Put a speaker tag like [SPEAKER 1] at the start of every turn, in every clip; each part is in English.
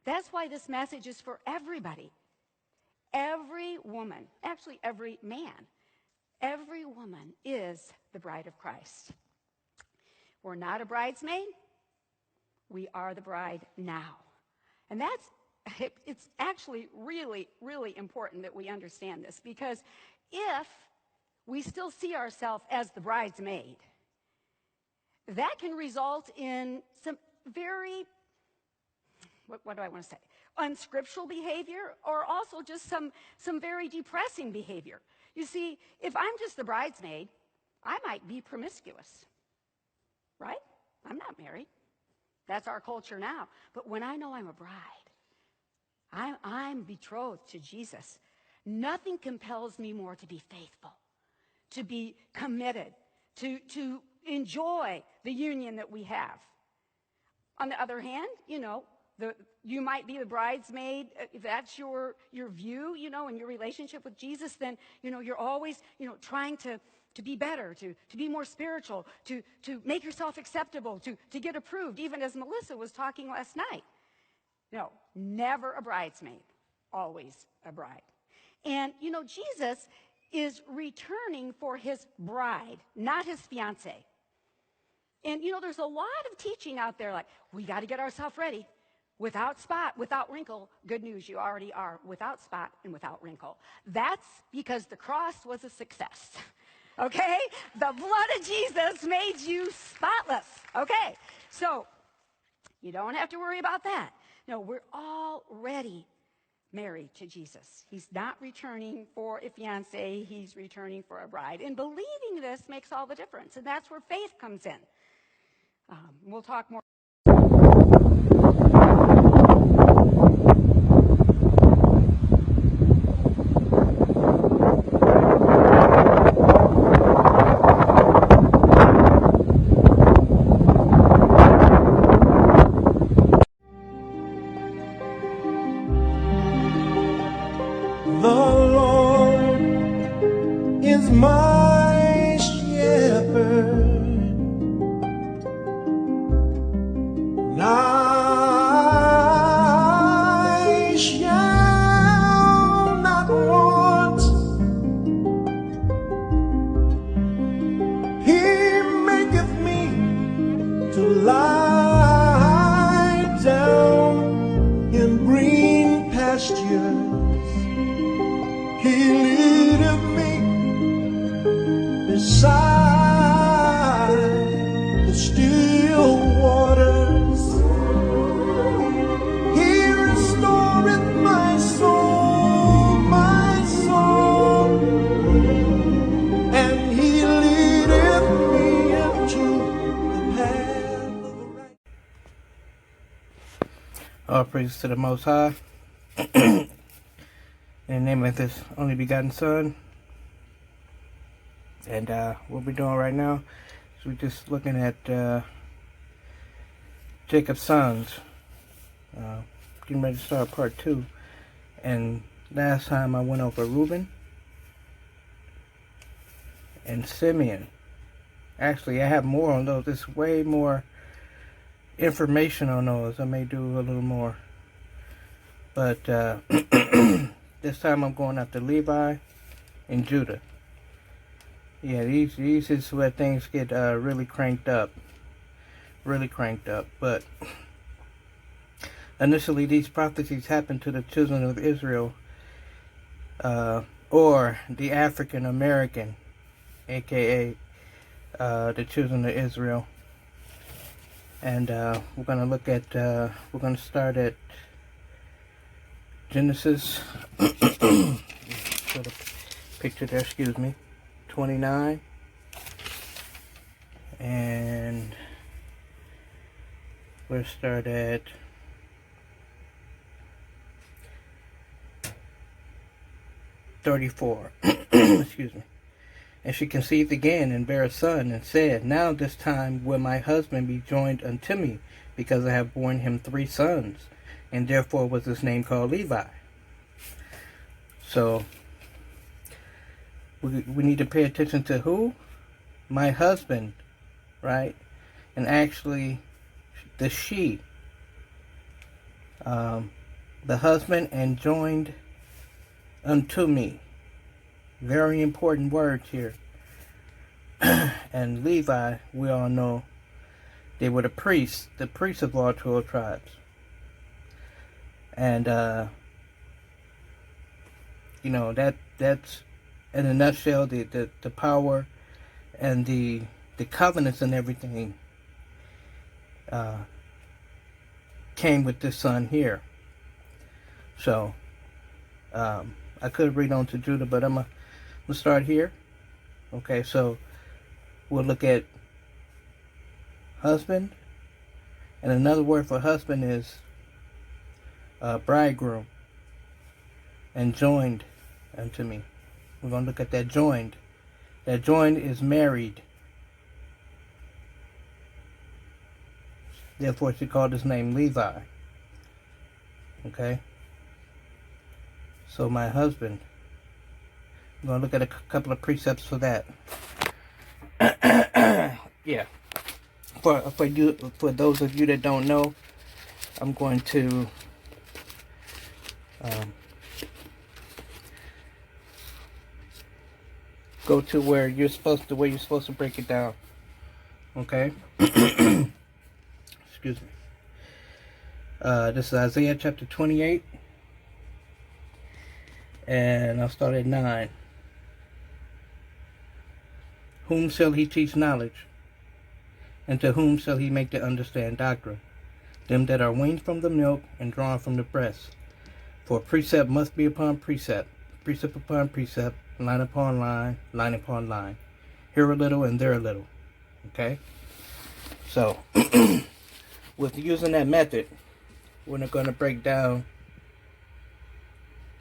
[SPEAKER 1] That's why this message is for everybody. Every woman, actually every man, every woman is the bride of Christ. We're not a bridesmaid. We are the bride now. And it's actually really, really important that we understand this, because if we still see ourselves as the bridesmaid, that can result in some very, what do I want to say, unscriptural behavior, or also just some very depressing behavior. You see, if I'm just the bridesmaid, I might be promiscuous, right? I'm not married. That's our culture now. But when I know I'm a bride, I'm betrothed to Jesus, nothing compels me more to be faithful, to be committed, to enjoy the union that we have. On the other hand, you might be the bridesmaid. If that's your view, in your relationship with Jesus, then, you're always, trying to be better, to be more spiritual, to make yourself acceptable, to get approved, even as Melissa was talking last night. No, never a bridesmaid, always a bride. And, Jesus is returning for his bride, not his fiancé. And, there's a lot of teaching out there like, we got to get ourselves ready. Without spot, without wrinkle. Good news, you already are without spot and without wrinkle. That's because the cross was a success. Okay? The blood of Jesus made you spotless. Okay? So, you don't have to worry about that. No, we're already married to Jesus. He's not returning for a fiancé. He's returning for a bride. And believing this makes all the difference. And that's where faith comes in. We'll talk more.
[SPEAKER 2] The Lord is my shepherd, and I shall not want. He maketh me to lie down in green pastures. He leadeth me beside the still waters. He restoreth my soul, and he leadeth me into the path of the right.
[SPEAKER 3] All praise to the Most High. In the name of His only begotten Son. And what we're doing right now is we're just looking at Jacob's sons. Getting ready to start part 2. And last time I went over Reuben and Simeon. Actually, I have more on those. There's way more information on those. I may do a little more. But this time I'm going after Levi and Judah. Yeah, these is where things get really cranked up. Really cranked up. But initially these prophecies happened to the children of Israel, or the African American, aka the children of Israel. And we're going to look at, we're going to start at Genesis, put a picture there, 29, and we'll start at 34, excuse me. And she conceived again and bare a son, and said, Now this time will my husband be joined unto me, because I have borne him 3 sons. And therefore was his name called Levi. So, we need to pay attention to who? My husband, right? And actually, the she. the husband and joined unto me. Very important words here. And Levi, we all know, they were the priests of all 12 tribes. And, that's in a nutshell the power and the covenants and everything came with this son here. So, I could read on to Judah, but I'm going to start here. Okay, so we'll look at husband, and another word for husband is bridegroom, and joined unto me. We're going to look at that joined. That joined is married. Therefore, she called his name Levi. Okay? So, my husband. I'm going to look at a couple of precepts for that. Yeah. For those of you that don't know, I'm going to go to where you're supposed to break it down. Okay? Excuse me. This is Isaiah chapter 28. And I'll start at 9. Whom shall he teach knowledge? And to whom shall he make to understand doctrine? Them that are weaned from the milk and drawn from the breast. For precept must be upon precept, precept upon precept, line upon line, line upon line. Here a little and there a little. Okay? So, with using that method, we're not going to break down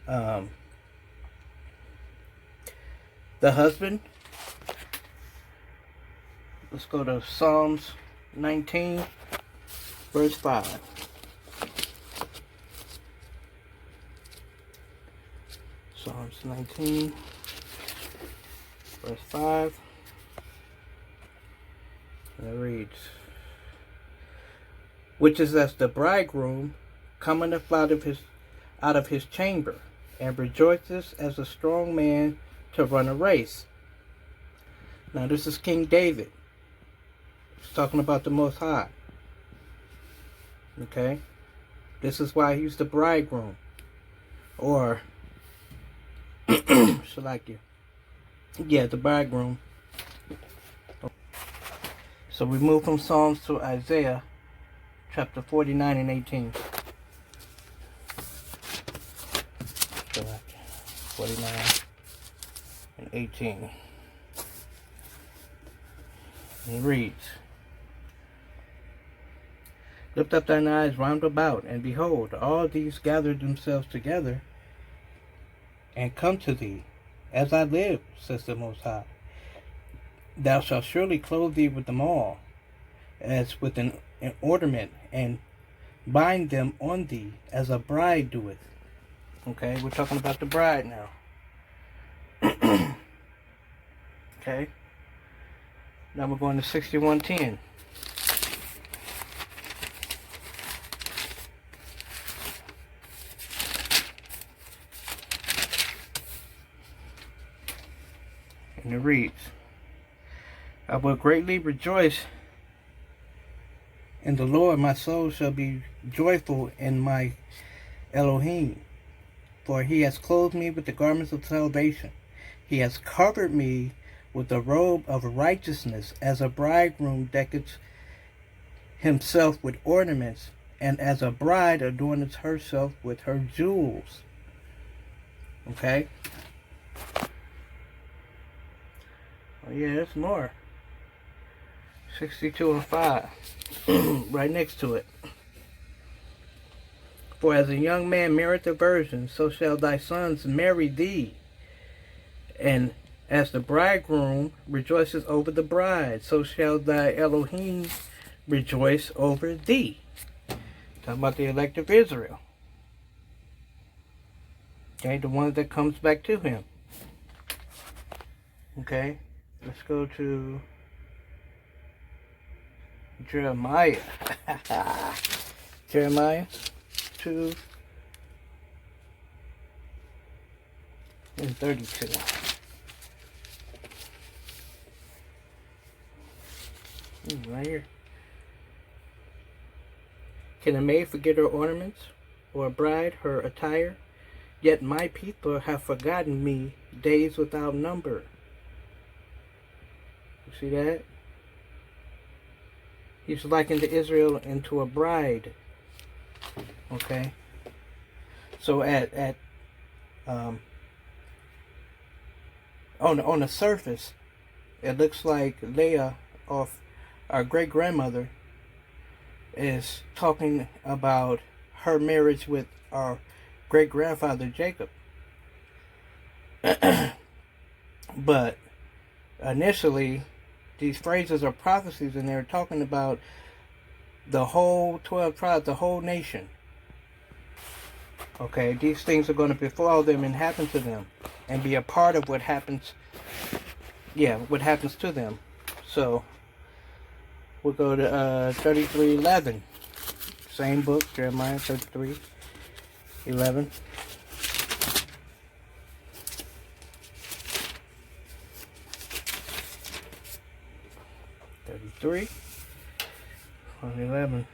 [SPEAKER 3] the husband. Let's go to Psalms 19, verse 5. Psalms 19, verse 5. And it reads, which is as the bridegroom cometh out of his chamber, and rejoices as a strong man to run a race. Now this is King David. He's talking about the Most High. Okay? This is why he's the bridegroom. Or, Shalakia. Yeah, the bridegroom. So we move from Psalms to Isaiah chapter 49 and 18. 49 and 18. And it reads, lift up thine eyes round about, and behold, all these gathered themselves together, and come to thee. As I live, says the Most High, thou shalt surely clothe thee with them all, as with an ornament, and bind them on thee, as a bride doeth. Okay, we're talking about the bride now. Okay. Now we're going to 61:10. And it reads, I will greatly rejoice in the Lord. My soul shall be joyful in my Elohim. For he has clothed me with the garments of salvation. He has covered me with the robe of righteousness, as a bridegroom decketh himself with ornaments, and as a bride adorneth herself with her jewels. Okay? Oh yeah, there's more. 62 and 5. Right next to it. For as a young man marrieth a virgin, so shall thy sons marry thee. And as the bridegroom rejoices over the bride, so shall thy Elohim rejoice over thee. Talking about the elect of Israel. Okay, the one that comes back to him. Okay, let's go to Jeremiah. Jeremiah 32 and 32. Right here. Can a maid forget her ornaments, or a bride her attire? Yet my people have forgotten me days without number. You see that? He's likened Israel into a bride. Okay? So on the surface, it looks like Leah, of our great grandmother, is talking about her marriage with our great grandfather Jacob. But initially, these phrases are prophecies, and they're talking about the whole 12 tribes, the whole nation. Okay, these things are going to befall them and happen to them, and be a part of what happens. Yeah, what happens to them. So we'll go to 33:11. Same book, Jeremiah 33:11. 11.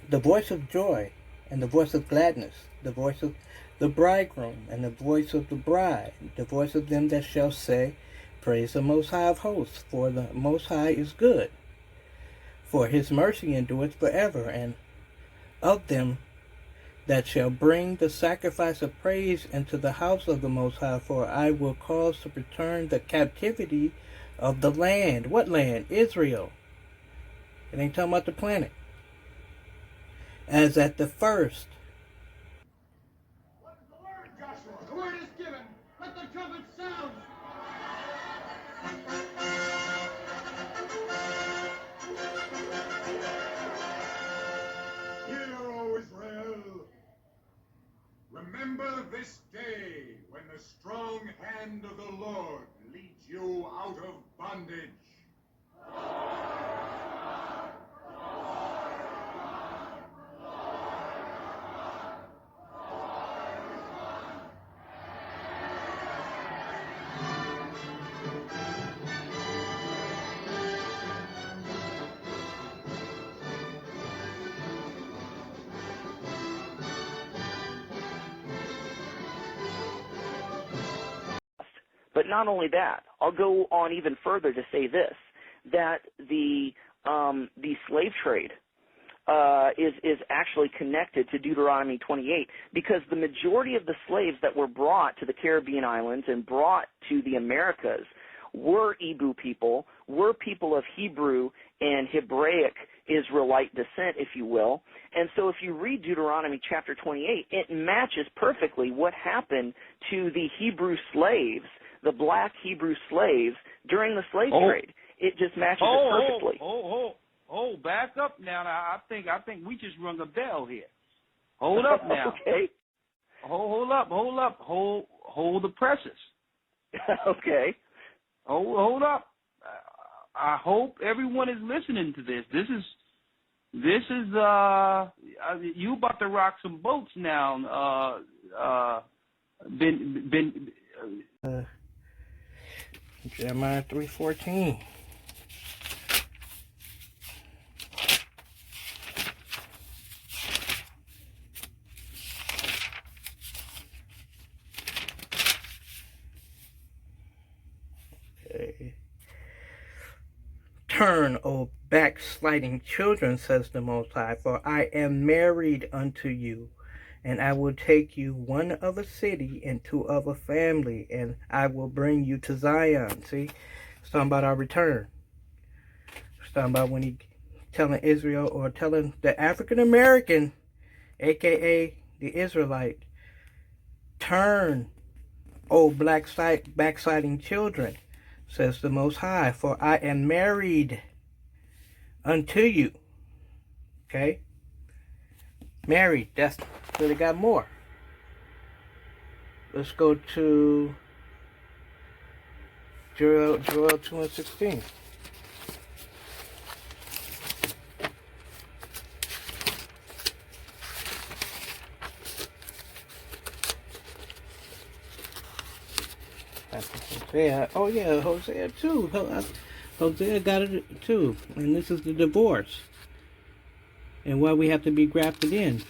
[SPEAKER 3] The voice of joy and the voice of gladness, the voice of the bridegroom and the voice of the bride, the voice of them that shall say, Praise the Most High of hosts, for the Most High is good, for his mercy endureth forever, and of them that shall bring the sacrifice of praise into the house of the Most High, for I will cause to return the captivity of the land. What land? Israel. It ain't talking about the planet. As at the first.
[SPEAKER 4] What is the word, Joshua? The word is given. Let the trumpet sound. Hear, O Israel. Remember this day when the strong hand of the Lord leads you out of bondage.
[SPEAKER 5] But not only that, I'll go on even further to say this, that the slave trade is actually connected to Deuteronomy 28, because the majority of the slaves that were brought to the Caribbean islands and brought to the Americas were Ibu people, were people of Hebrew and Hebraic Israelite descent, if you will. And so if you read Deuteronomy chapter 28, it matches perfectly what happened to the Hebrew slaves, the black Hebrew slaves, during the slave trade. It just matches it perfectly.
[SPEAKER 6] Back up now. I think we just rung a bell here. Hold up now.
[SPEAKER 5] Okay.
[SPEAKER 6] Hold up. Hold the presses.
[SPEAKER 5] Okay.
[SPEAKER 6] Hold up. I hope everyone is listening to this. This is you about to rock some boats now.
[SPEAKER 3] Jeremiah 3:14. Okay. Turn, O backsliding children, says the Most High, for I am married unto you, and I will take you one of a city and two of a family, and I will bring you to Zion. See, it's talking about our return. It's talking about when he telling Israel, or telling the African American, aka the Israelite, turn, O backsliding children, says the Most High, for I am married unto you. Okay? Married, that's really got more. Let's go to Joel 2:16. Hosea. Oh yeah, Hosea too. Hosea got it too. And this is the divorce. And why we have to be grafted in.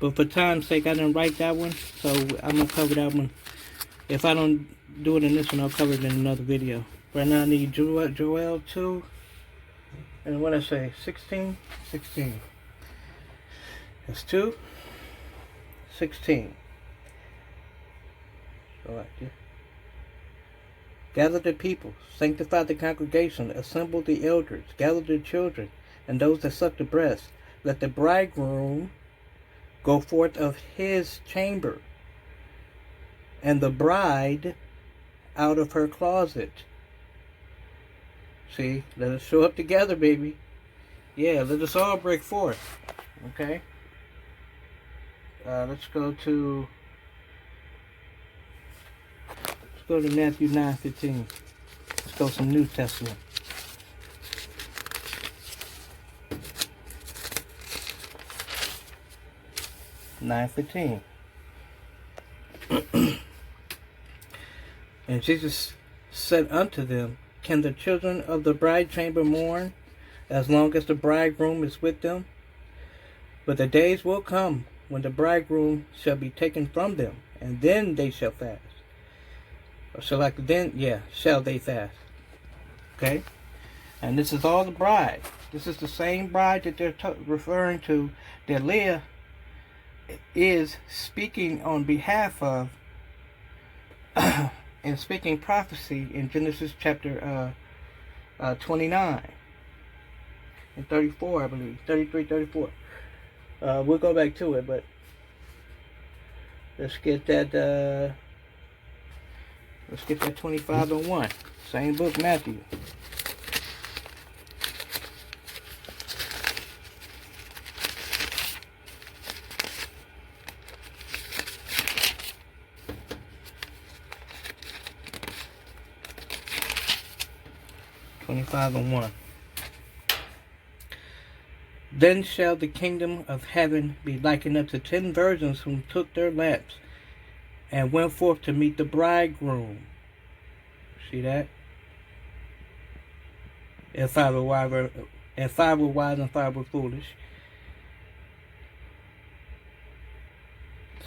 [SPEAKER 3] But for time's sake, I didn't write that one. So I'm going to cover that one. If I don't do it in this one, I'll cover it in another video. Right now I need Joel 2. And what I say? 16? 16. That's 2. 16. So gather the people, sanctify the congregation, assemble the elders, gather the children, and those that suck the breast. Let the bridegroom go forth of his chamber, and the bride out of her closet. See, let us show up together, baby. Yeah, let us all break forth. Okay? Let's go to Matthew 9:15. Let's go some New Testament. (9:15). And Jesus said unto them, Can the children of the bride chamber mourn, as long as the bridegroom is with them? But the days will come, when the bridegroom shall be taken from them, and then they shall fast. Or shall they fast. Okay? And this is all the bride. This is the same bride that they're referring to, that Leah is speaking on behalf of and speaking prophecy in Genesis chapter 29 and 34, I believe. 33, 34. We'll go back to it, but let's get that 25 and 1. Same book, Matthew. And 1. Then shall the kingdom of heaven be likened unto 10 virgins who took their lamps and went forth to meet the bridegroom. See that? And 5 were wise and 5 were foolish.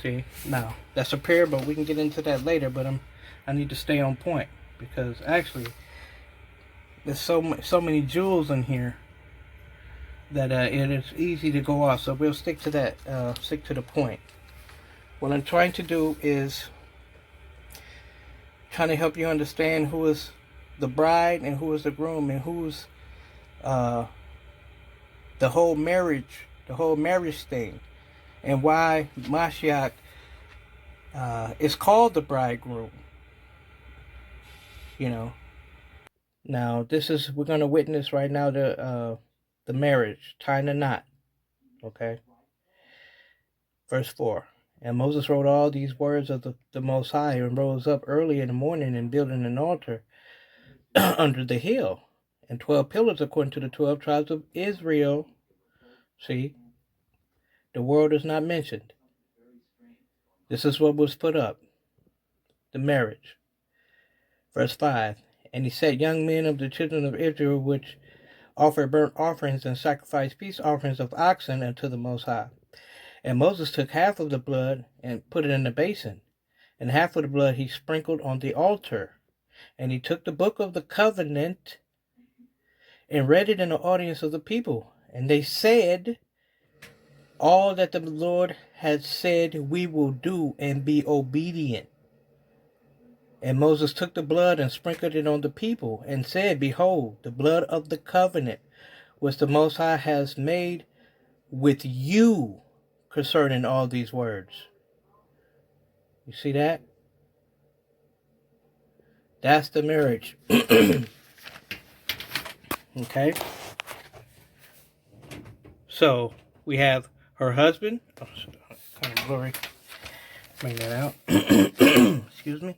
[SPEAKER 3] See, now that's a parable. We can get into that later, but I need to stay on point, because actually there's so many jewels in here that it is easy to go off. So we'll stick to that, stick to the point. What I'm trying to do is trying to help you understand who is the bride and who is the groom, and who's the whole marriage thing, and why Mashiach is called the bridegroom. You know. Now we're going to witness right now the marriage, tying the knot. Okay. Verse 4. And Moses wrote all these words of the Most High, and rose up early in the morning and built an altar under the hill, and 12 pillars according to the 12 tribes of Israel. See, the world is not mentioned. This is what was put up, the marriage. Verse 5. And he set young men of the children of Israel, which offered burnt offerings and sacrificed peace offerings of oxen unto the Most High. And Moses took half of the blood and put it in the basin, and half of the blood he sprinkled on the altar. And he took the book of the covenant and read it in the audience of the people. And they said, All that the Lord had said we will do, and be obedient. And Moses took the blood and sprinkled it on the people, and said, Behold, the blood of the covenant which the Most High has made with you concerning all these words. You see that? That's the marriage. Okay? So, we have her husband. Oh, kind of blurry. Bring that out. Excuse me.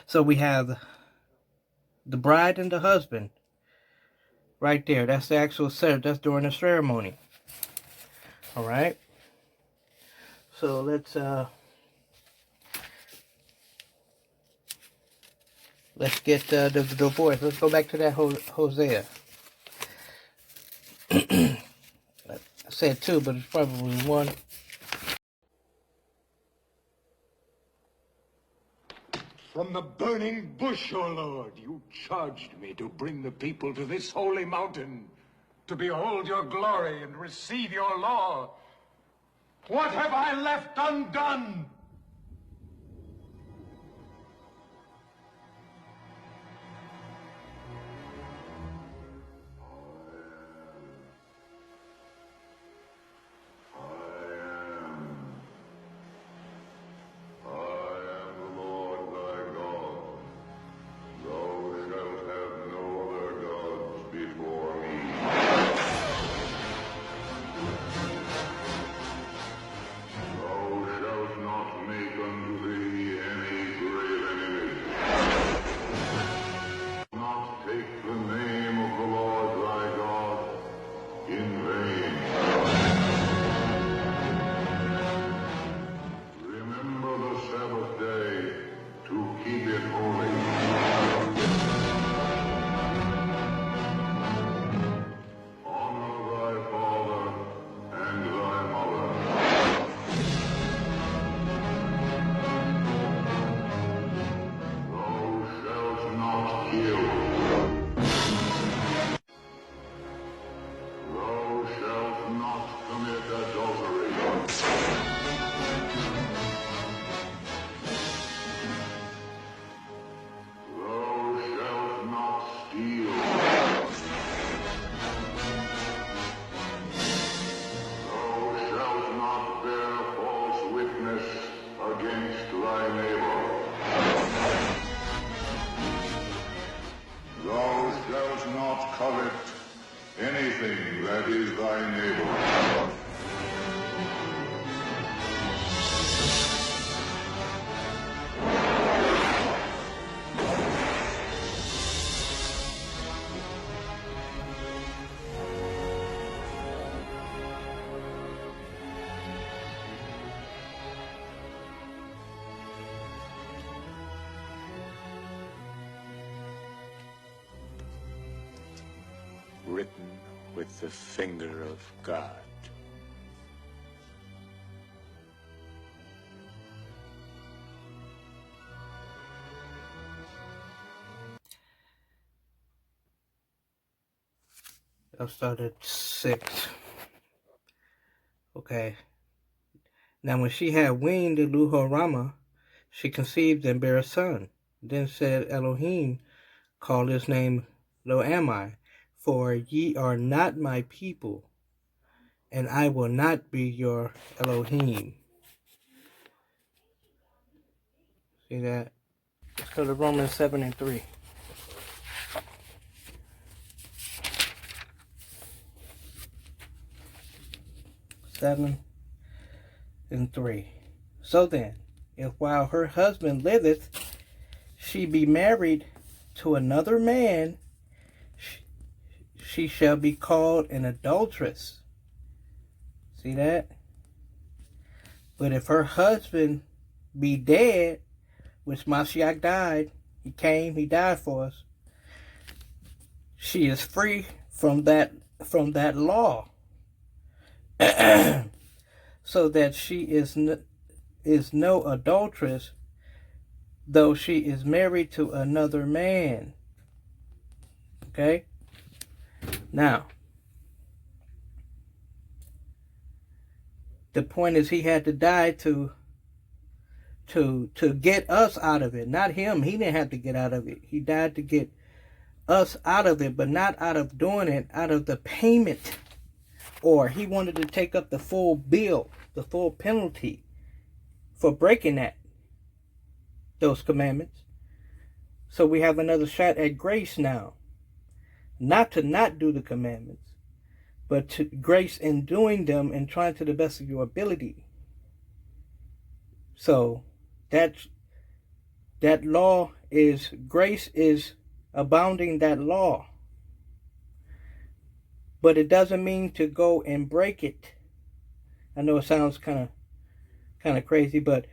[SPEAKER 3] So we have the bride and the husband right there. That's the actual set. That's during the ceremony. All right. So let's Let's get the divorce. Let's go back to that Hosea. I said 2, but it's probably 1.
[SPEAKER 4] From the burning bush, O Lord, you charged me to bring the people to this holy mountain, to behold your glory and receive your law. What have I left undone? Anything that is thy neighbor. Written with the finger of God.
[SPEAKER 3] I'll start at 6. Okay. Now when she had weaned Luho-Ramah, she conceived and bare a son. Then said Elohim, call his name Lo-Ammi, for ye are not my people, and I will not be your Elohim. See that? Let's go to Romans 7:3. 7:3. So then, if while her husband liveth, she be married to another man, she shall be called an adulteress. See that? But if her husband be dead, which Mashiach died, he came, he died for us, she is free from that law. So that she is no adulteress, though she is married to another man. Okay? Now, the point is he had to die to get us out of it. Not him. He didn't have to get out of it. He died to get us out of it, but not out of doing it, out of the payment. Or he wanted to take up the full bill, the full penalty for breaking those commandments. So we have another shot at grace now. Not to not do the commandments, but to grace in doing them and trying to the best of your ability. So that law is, grace is abounding that law. But it doesn't mean to go and break it. I know it sounds kind of crazy, but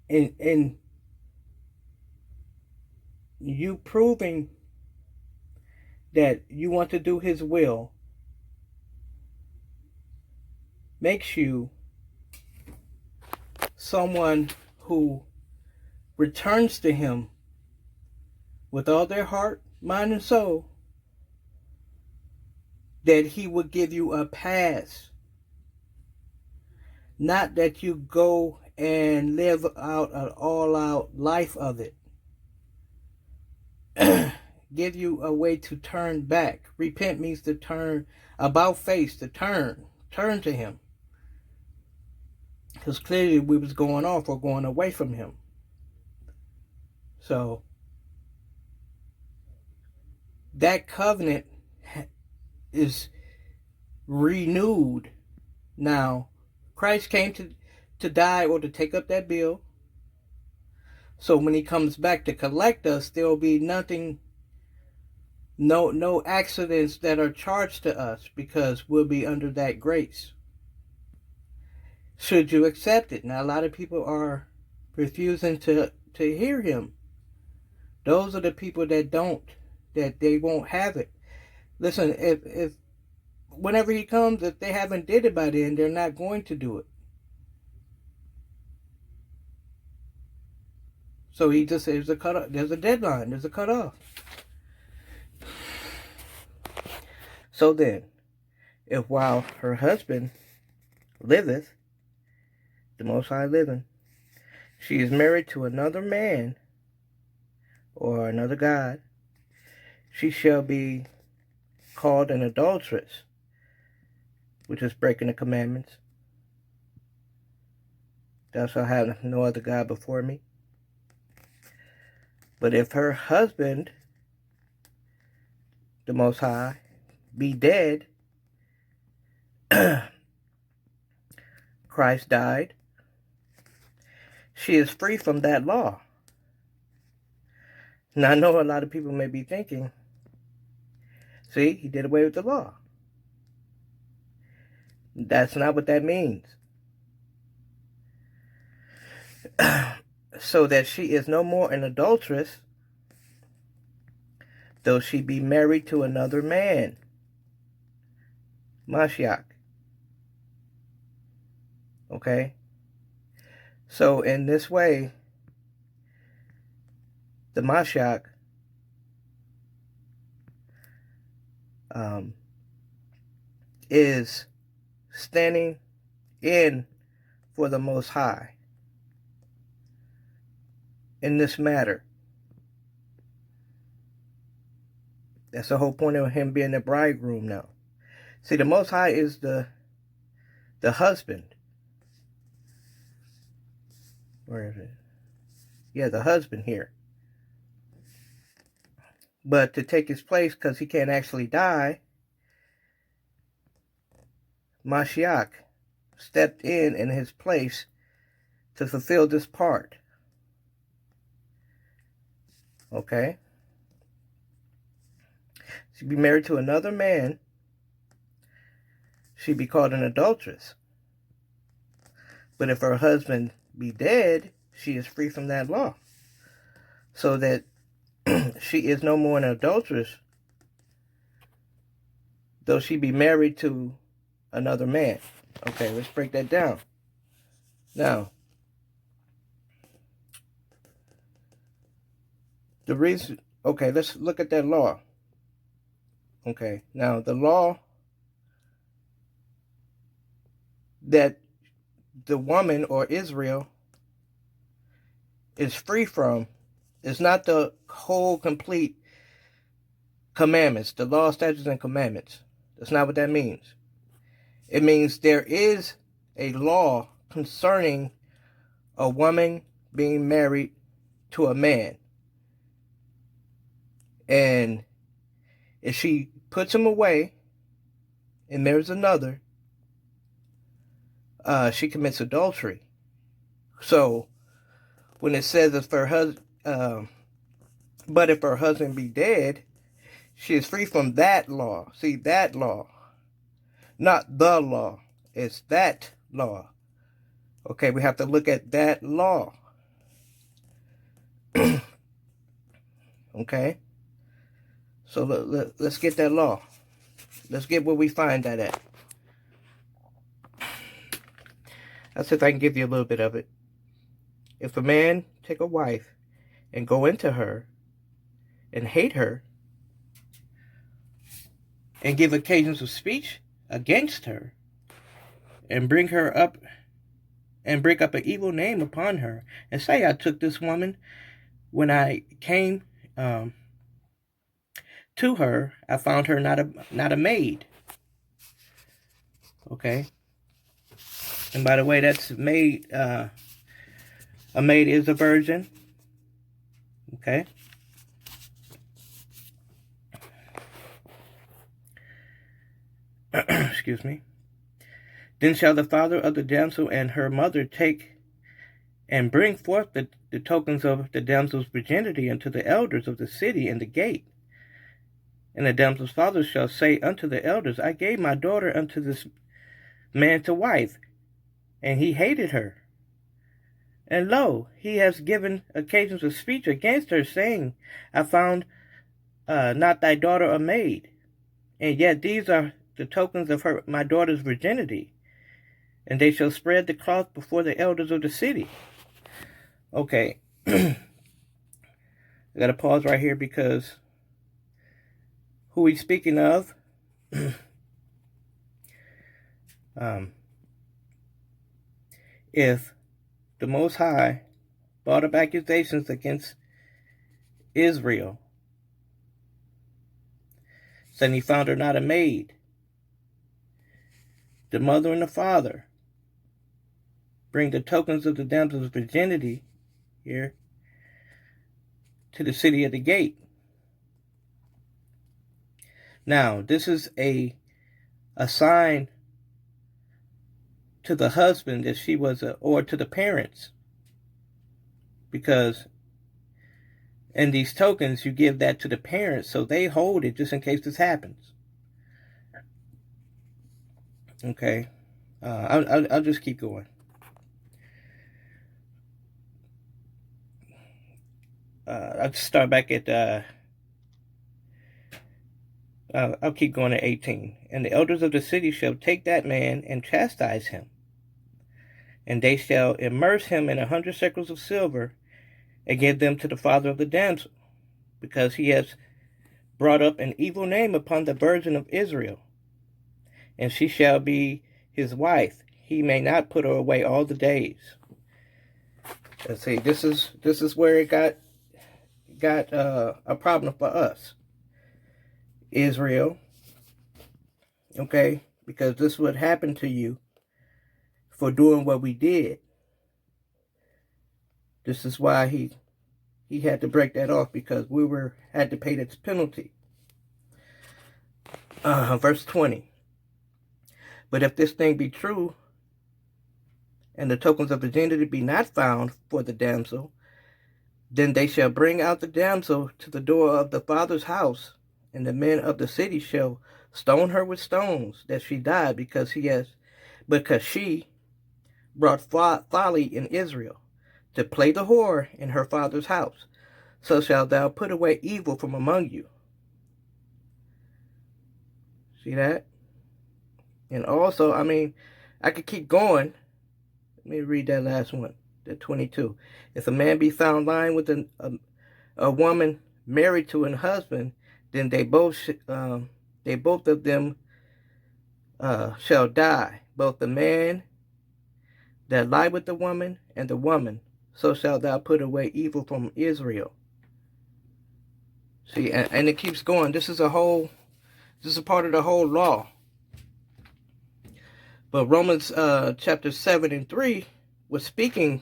[SPEAKER 3] in you proving that you want to do his will makes you someone who returns to him with all their heart, mind, and soul, that he would give you a pass. Not that you go and live out an all-out life of it. Give you a way to turn back. Repent means to turn, about face, to turn to him. Because clearly we was going off or going away from him. So that covenant is renewed now. Christ came to die or to take up that bill. So when he comes back to collect us, there will be nothing, no accidents that are charged to us, because we'll be under that grace. Should you accept it? Now, a lot of people are refusing to hear him. Those are the people that they won't have it. Listen, if whenever he comes, if they haven't did it by then, they're not going to do it. So he just says there's a deadline, there's a cutoff. So then, if while her husband liveth, the Most High living, she is married to another man or another god, she shall be called an adulteress, which is breaking the commandments. Thou shalt have no other god before me. But if her husband, the Most High, be dead, Christ died, she is free from that law. Now, I know a lot of people may be thinking, see, he did away with the law. That's not what that means. So that she is no more an adulteress, though she be married to another man. Mashiach. Okay? So in this way, the Mashiach is standing in for the Most High in this matter. That's the whole point of him being the bridegroom now. See, the Most High is the husband. Where is it? Yeah, the husband here. But to take his place, because he can't actually die, Mashiach stepped in his place to fulfill this part. Okay? She'd be married to another man. She'd be called an adulteress. But if her husband be dead, she is free from that law. So that she is no more an adulteress, though she be married to another man. Okay, let's break that down. Now, the reason, okay, let's look at that law. Okay, now the law that the woman or Israel is free from is not the whole complete commandments, the law, statutes, and commandments. That's not what that means. It means there is a law concerning a woman being married to a man. And if she puts him away and marries another, she commits adultery. So when it says if her husband, but if her husband be dead, she is free from that law. See, that law, not the law. It's that law. Okay, we have to look at that law. Okay? So let's get that law. Let's get where we find that at. That's if I can give you a little bit of it. If a man take a wife and go into her and hate her and give occasions of speech against her and bring her up and break up an evil name upon her and say, I took this woman when I came to her, I found her not a maid. Okay? And by the way, that's maid. A maid is a virgin. Okay? Excuse me. Then shall the father of the damsel and her mother take and bring forth the tokens of the damsel's virginity unto the elders of the city in the gate. And the damsel's father shall say unto the elders, I gave my daughter unto this man to wife, and he hated her. And lo, he has given occasions of speech against her, saying, I found not thy daughter a maid. And yet these are the tokens of my daughter's virginity. And they shall spread the cloth before the elders of the city. Okay. I got to pause right here because who he's speaking of, if the Most High brought up accusations against Israel, saying he found her not a maid, the mother and the father bring the tokens of the damsel's virginity here to the city of the gate. Now, this is a sign to the husband that she was or to the parents, because in these tokens you give that to the parents so they hold it just in case this happens. Okay, I'll just keep going. I'll just start back at I'll keep going at 18. And the elders of the city shall take that man and chastise him, and they shall immerse him in 100 shekels of silver and give them to the father of the damsel, because he has brought up an evil name upon the virgin of Israel, and she shall be his wife. He may not put her away all the days. Let's see, this is where it got a problem for us, Israel. Okay, because this would happen to you for doing what we did. This is why he had to break that off, because we had to pay this penalty. Verse 20. But if this thing be true, and the tokens of virginity be not found for the damsel, then they shall bring out the damsel to the door of the father's house, and the men of the city shall stone her with stones, that she died, because she brought folly in Israel, to play the whore in her father's house. So shalt thou put away evil from among you. See that? And also, I could keep going. Let me read that last one, the 22. If a man be found lying with a woman married to an husband, then they both of them shall die, both the man that lie with the woman and the woman. So shalt thou put away evil from Israel. See, and it keeps going. This is a part of the whole law. But Romans chapter 7 and 3 was speaking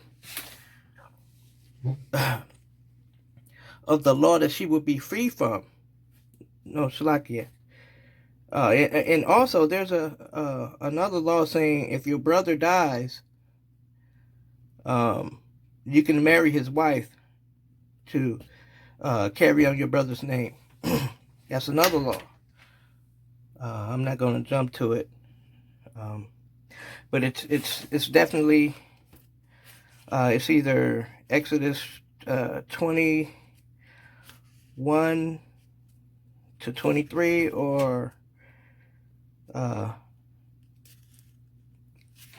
[SPEAKER 3] of the law that she would be free from. No, Shalakia. And also there's another law saying if your brother dies, you can marry his wife to carry on your brother's name. That's another law. I'm not going to jump to it, but it's definitely it's either Exodus 20 1 to 23 or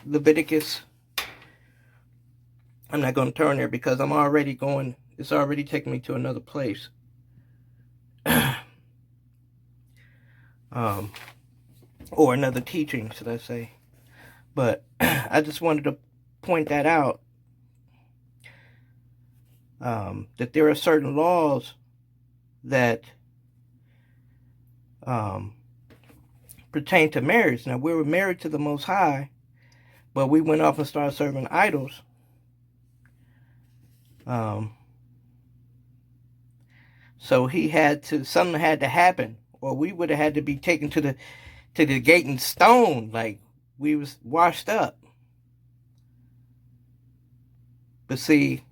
[SPEAKER 3] Leviticus. I'm not going to turn there because I'm already going, it's already taking me to another place. Or another teaching, should I say. But I just wanted to point that out, that there are certain laws that pertain to marriage. Now, we were married to the Most High, but we went off and started serving idols. So something had to happen, or we would have had to be taken to the gate and stoned, like we was washed up. But see,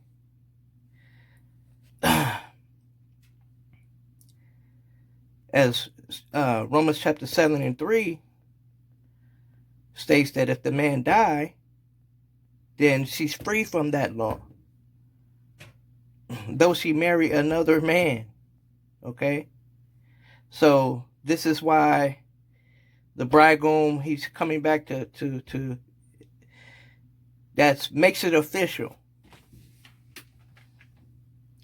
[SPEAKER 3] as Romans chapter 7 and 3 states that if the man die, then she's free from that law, though she marry another man. Okay? So this is why the bridegroom, he's coming back to that makes it official.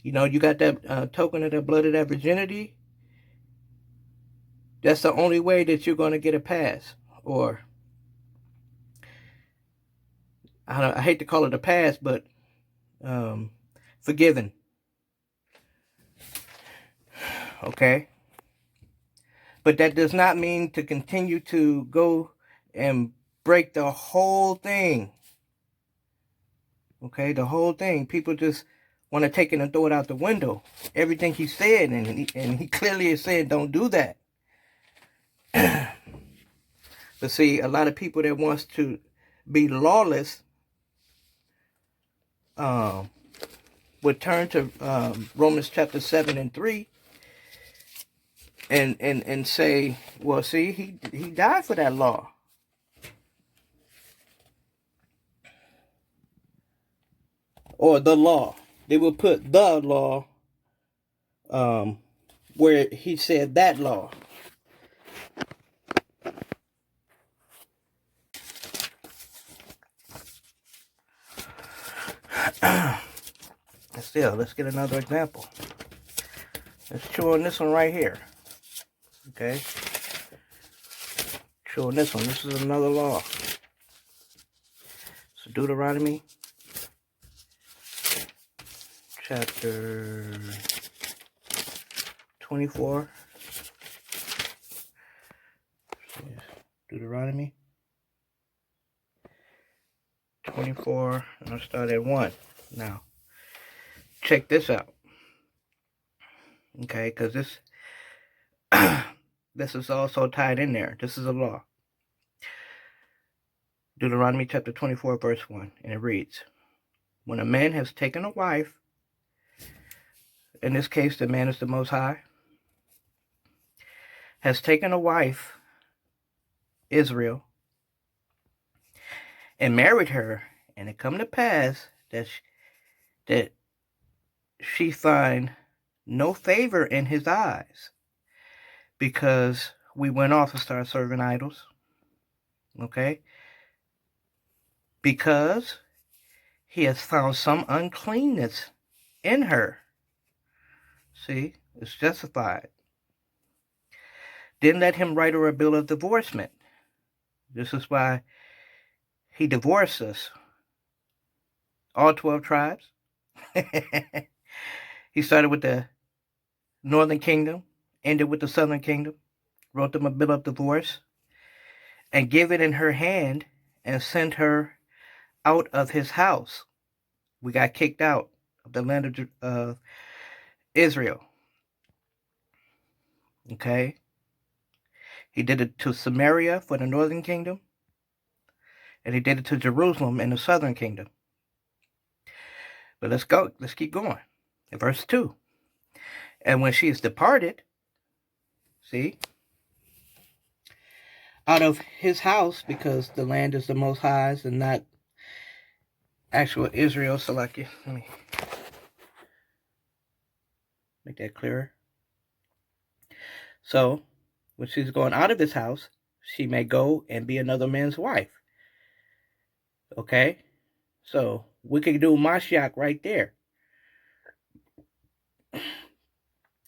[SPEAKER 3] You know, you got that token of the blood of that virginity. That's the only way that you're going to get a pass. Or, I hate to call it a pass, but forgiven. Okay? But that does not mean to continue to go and break the whole thing. Okay? The whole thing. People just want to take it and throw it out the window. Everything he said, and he clearly is saying don't do that. But see, a lot of people that wants to be lawless would turn to Romans chapter 7 and 3 and say, well, see, he died for that law. Or the law. They will put the law where he said that law. Still, let's get another example. Let's chew on this one right here. Okay? Chew on this one. This is another law. So Deuteronomy chapter 24. Deuteronomy 24. And I'll start at 1 now. Check this out. Okay, because this is also tied in there. This is a law. Deuteronomy chapter 24, verse 1. And it reads, when a man has taken a wife, in this case the man is the Most High, has taken a wife, Israel, and married her, and it come to pass that she find no favor in his eyes, because we went off and started serving idols. Okay? Because he has found some uncleanness in her. See? It's justified. Then let him write her a bill of divorcement. This is why he divorced us. All 12 tribes. He started with the northern kingdom, ended with the southern kingdom, wrote them a bill of divorce, and gave it in her hand and sent her out of his house. We got kicked out of the land of Israel. Okay? He did it to Samaria for the northern kingdom, and he did it to Jerusalem in the southern kingdom. But let's go. Let's keep going. In verse 2. And when she is departed, see, out of his house, because the land is the Most High's and not actual Israel. So let me make that clearer. So when she's going out of this house, she may go and be another man's wife. Okay? So we could do Mashiach right there.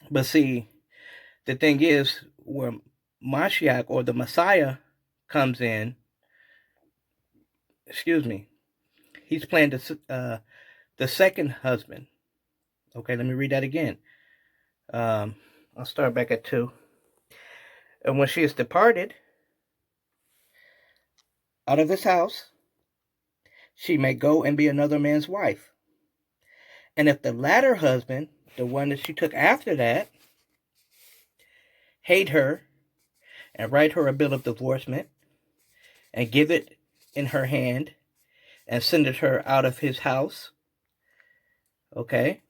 [SPEAKER 3] But see, the thing is, where Mashiach or the Messiah comes in, he's playing the second husband. Okay, let me read that again. I'll start back at 2. And when she is departed out of this house, she may go and be another man's wife. And if the latter husband, the one that she took after that, hate her and write her a bill of divorcement and give it in her hand and send it her out of his house, okay?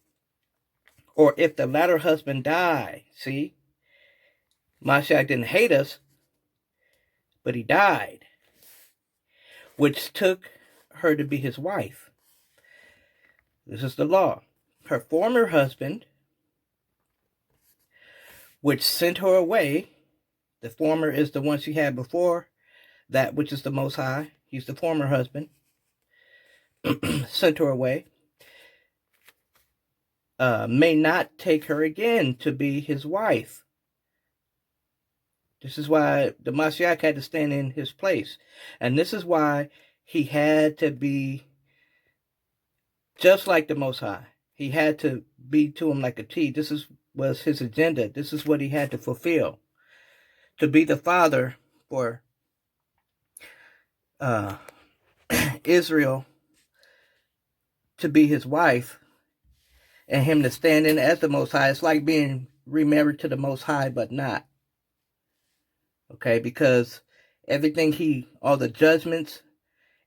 [SPEAKER 3] Or if the latter husband die, see, Mashiach didn't hate us, but he died, which took her to be his wife. This is the law. Her former husband, which sent her away, the former is the one she had before, that which is the Most High. He's the former husband. Sent her away. May not take her again to be his wife. This is why the Mashiach had to stand in his place. And this is why he had to be just like the Most High. He had to be to him like a T. This was his agenda. This is what he had to fulfill. To be the father for Israel, to be his wife, and him to stand in as the Most High. It's like being remarried to the Most High, but not. Okay, because everything all the judgments,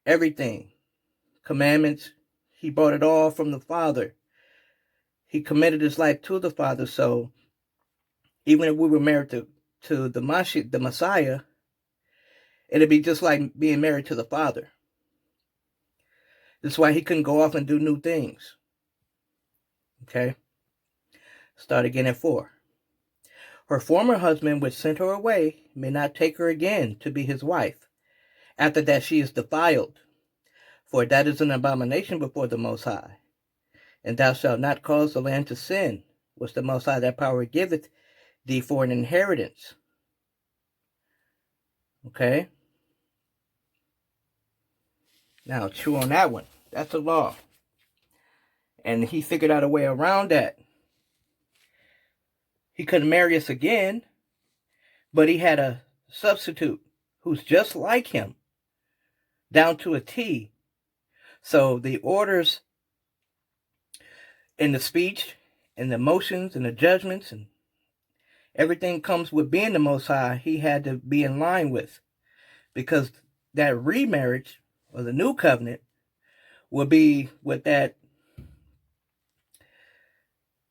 [SPEAKER 3] everything, commandments, he brought it all from the Father. He committed his life to the Father. So even if we were married to the Messiah, it'd be just like being married to the Father. That's why he couldn't go off and do new things. Okay? Start again at 4. Her former husband, which sent her away, may not take her again to be his wife. After that she is defiled, for that is an abomination before the Most High. And thou shalt not cause the land to sin, which the Most High that power giveth thee for an inheritance. Okay? Now, chew on that one. That's the law. And he figured out a way around that. He couldn't marry us again, but he had a substitute who's just like him, down to a T. So the orders in the speech and the motions and the judgments and everything comes with being the Most High, he had to be in line with. Because that remarriage or the new covenant will be with that.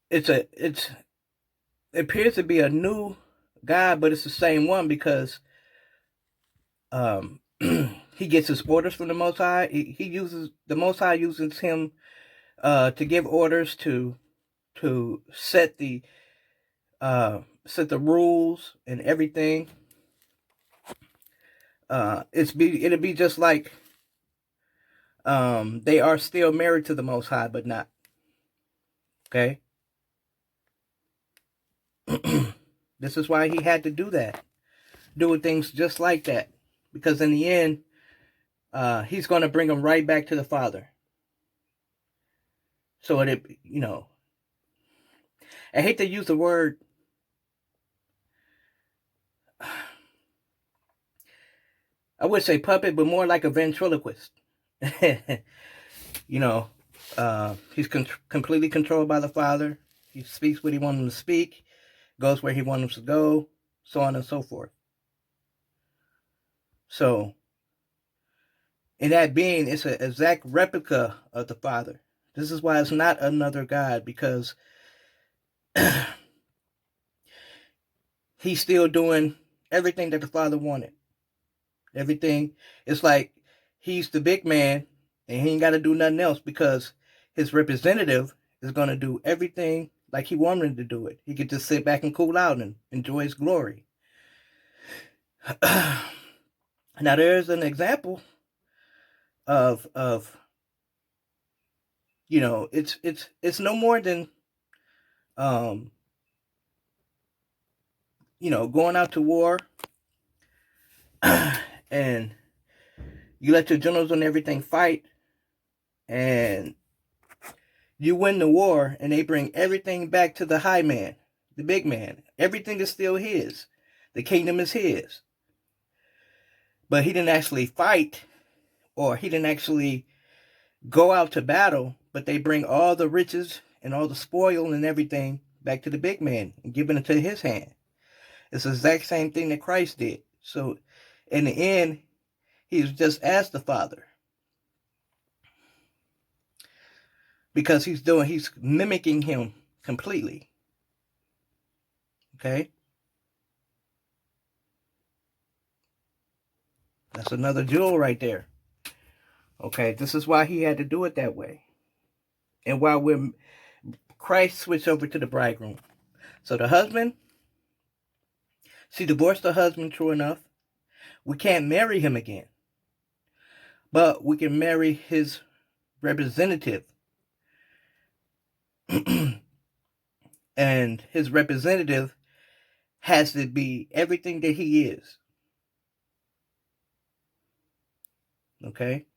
[SPEAKER 3] It appears to be a new God, but it's the same one because he gets his orders from the Most High. The Most High uses him to give orders to set the rules and everything. It'll be just like they are still married to the Most High, but not. Okay. This is why he had to do that, doing things just like that, because in the end, he's going to bring them right back to the Father. So I hate to use the word. I would say puppet, but more like a ventriloquist. He's completely controlled by the Father. He speaks what he wants him to speak, goes where he wants him to go, so on and so forth. So, in that being, it's an exact replica of the Father. This is why it's not another God, because he's still doing everything that the Father wanted. Everything. It's like he's the big man and he ain't got to do nothing else because his representative is going to do everything like he wanted to do it. He could just sit back and cool out and enjoy his glory. Now there's an example of it's no more than going out to war and you let your generals and everything fight and you win the war and they bring everything back to the high man, the big man. Everything is still his. The kingdom is his. But he didn't actually fight, or he didn't actually go out to battle, but they bring all the riches and all the spoil and everything back to the big man and give it into his hand. It's the exact same thing that Christ did. So in the end, he's just as the Father. Because he's mimicking him completely. Okay? That's another jewel right there. Okay, this is why he had to do it that way. And while Christ switched over to the bridegroom. So the husband, she divorced her husband, true enough. We can't marry him again. But we can marry his representative. And his representative has to be everything that he is. Okay?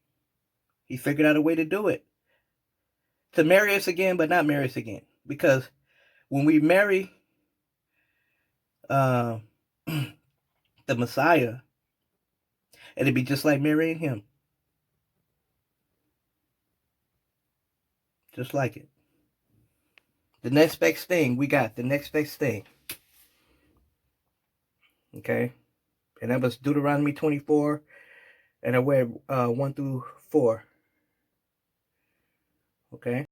[SPEAKER 3] He figured out a way to do it. To marry us again, but not marry us again. Because when we marry the Messiah, it'd be just like marrying him. Just like it. The next best thing, we got the next best thing. Okay? And that was Deuteronomy 24, and I read 1 through 4. Okay?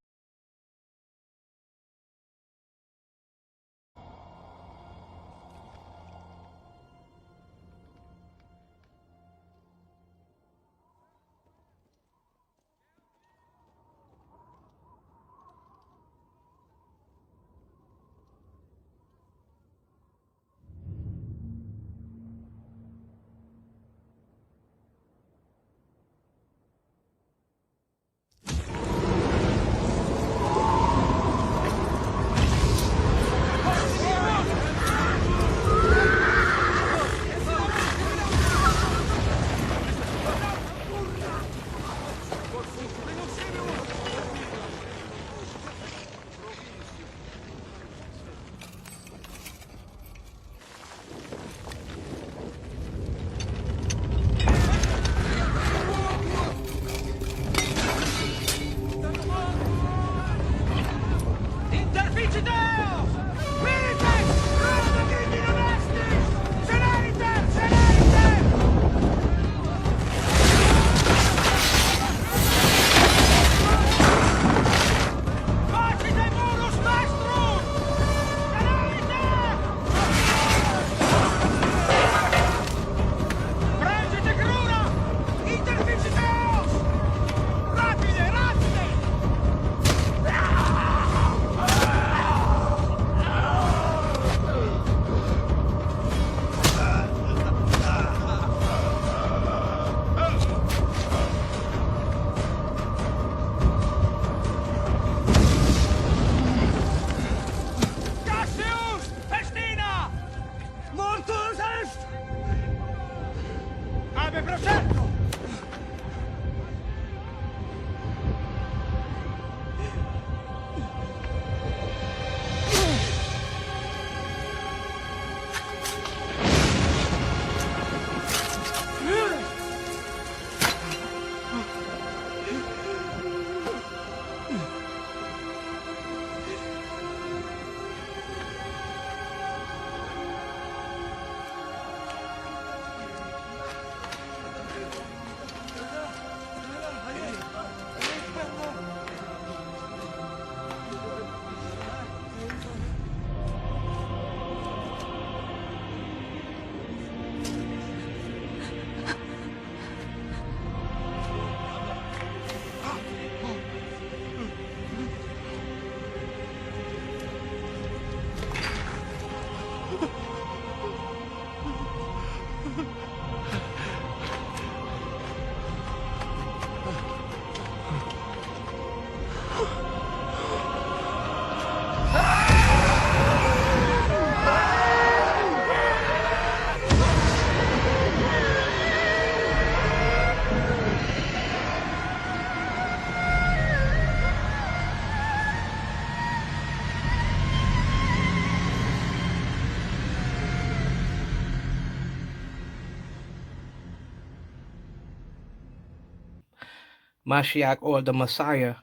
[SPEAKER 3] Mashiach or the Messiah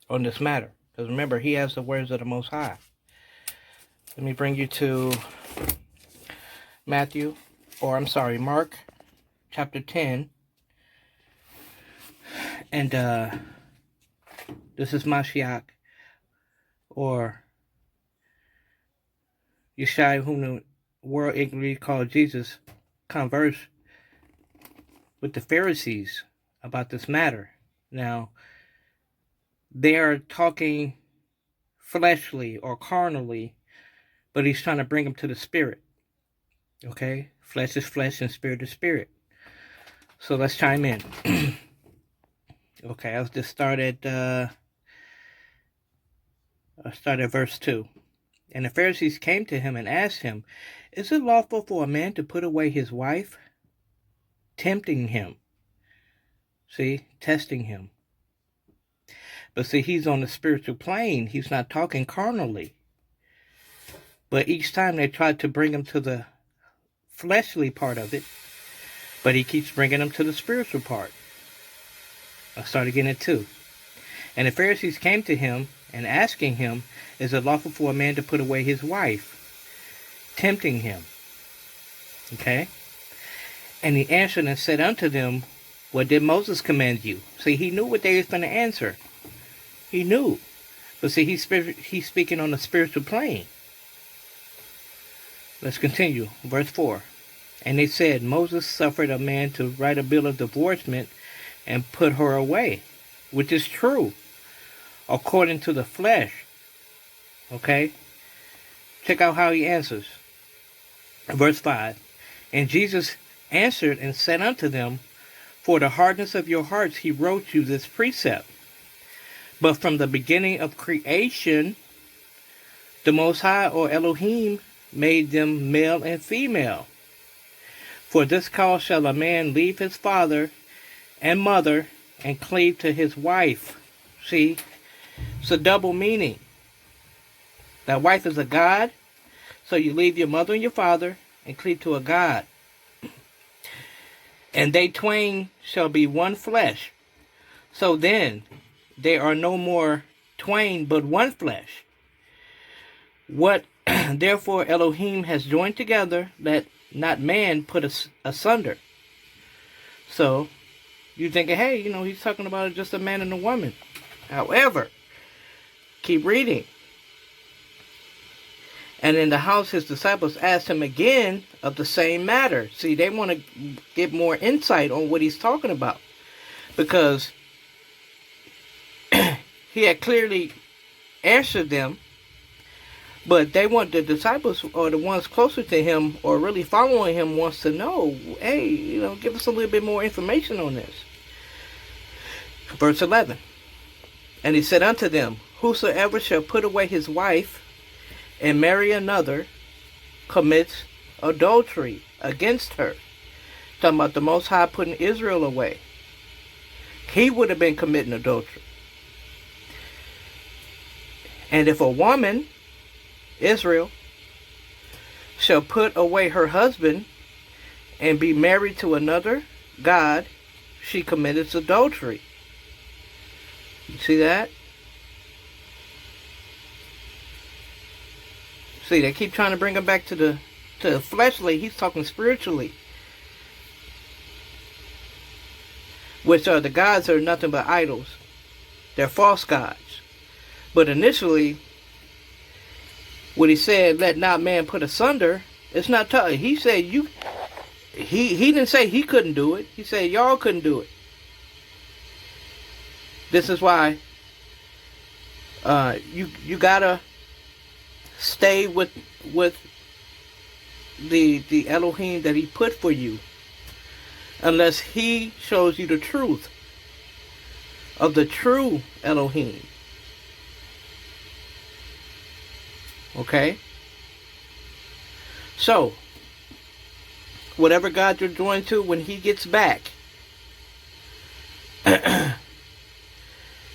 [SPEAKER 3] on this matter. Because remember, he has the words of the Most High. Let me bring you to Mark chapter 10. And this is Mashiach or Yeshua, whom the world ignorantly called Jesus, converse with the Pharisees about this matter. Now, they are talking fleshly or carnally, but he's trying to bring them to the spirit. Okay? Flesh is flesh and spirit is spirit. So let's chime in. Okay, I'll just start at verse 2. And the Pharisees came to him and asked him, "Is it lawful for a man to put away his wife?" Tempting him. See, testing him. But see, he's on the spiritual plane. He's not talking carnally. But each time they tried to bring him to the fleshly part of it, but he keeps bringing them to the spiritual part. I'll start again at 2. And the Pharisees came to him and asking him, "Is it lawful for a man to put away his wife?" Tempting him. Okay? And he answered and said unto them, "What did Moses command you?" See, he knew what they was going to answer. He knew. But see, he's speaking on the spiritual plane. Let's continue. Verse 4. And they said, "Moses suffered a man to write a bill of divorcement and put her away," which is true, according to the flesh. Okay? Check out how he answers. Verse 5. And Jesus answered and said unto them, "For the hardness of your hearts he wrote you this precept. But from the beginning of creation, the Most High, or Elohim, made them male and female. For this cause shall a man leave his father and mother and cleave to his wife." See, it's a double meaning. That wife is a god, so you leave your mother and your father and cleave to a god. And they twain shall be one flesh. So then, they are no more twain, but one flesh. What therefore Elohim has joined together, let not man put asunder. So, you're thinking, hey, he's talking about just a man and a woman. However, keep reading. And in the house his disciples asked him again of the same matter. See, they want to get more insight on what he's talking about. Because he had clearly answered them. But they want, the disciples or the ones closer to him or really following him wants to know, hey, give us a little bit more information on this. Verse 11. And he said unto them, "Whosoever shall put away his wife and marry another commits adultery against her." Talking about the Most High putting Israel away. He would have been committing adultery. And if a woman, Israel, shall put away her husband and be married to another god, she commits adultery. You see that? See, they keep trying to bring him back to the fleshly. He's talking spiritually. Which are the gods are nothing but idols. They're false gods. But initially, when he said, "Let not man put asunder," it's not talking. He said he didn't say he couldn't do it. He said y'all couldn't do it. This is why you gotta stay with the Elohim that he put for you, unless he shows you the truth of the true Elohim. Okay? So, whatever God you're joined to, when he gets back,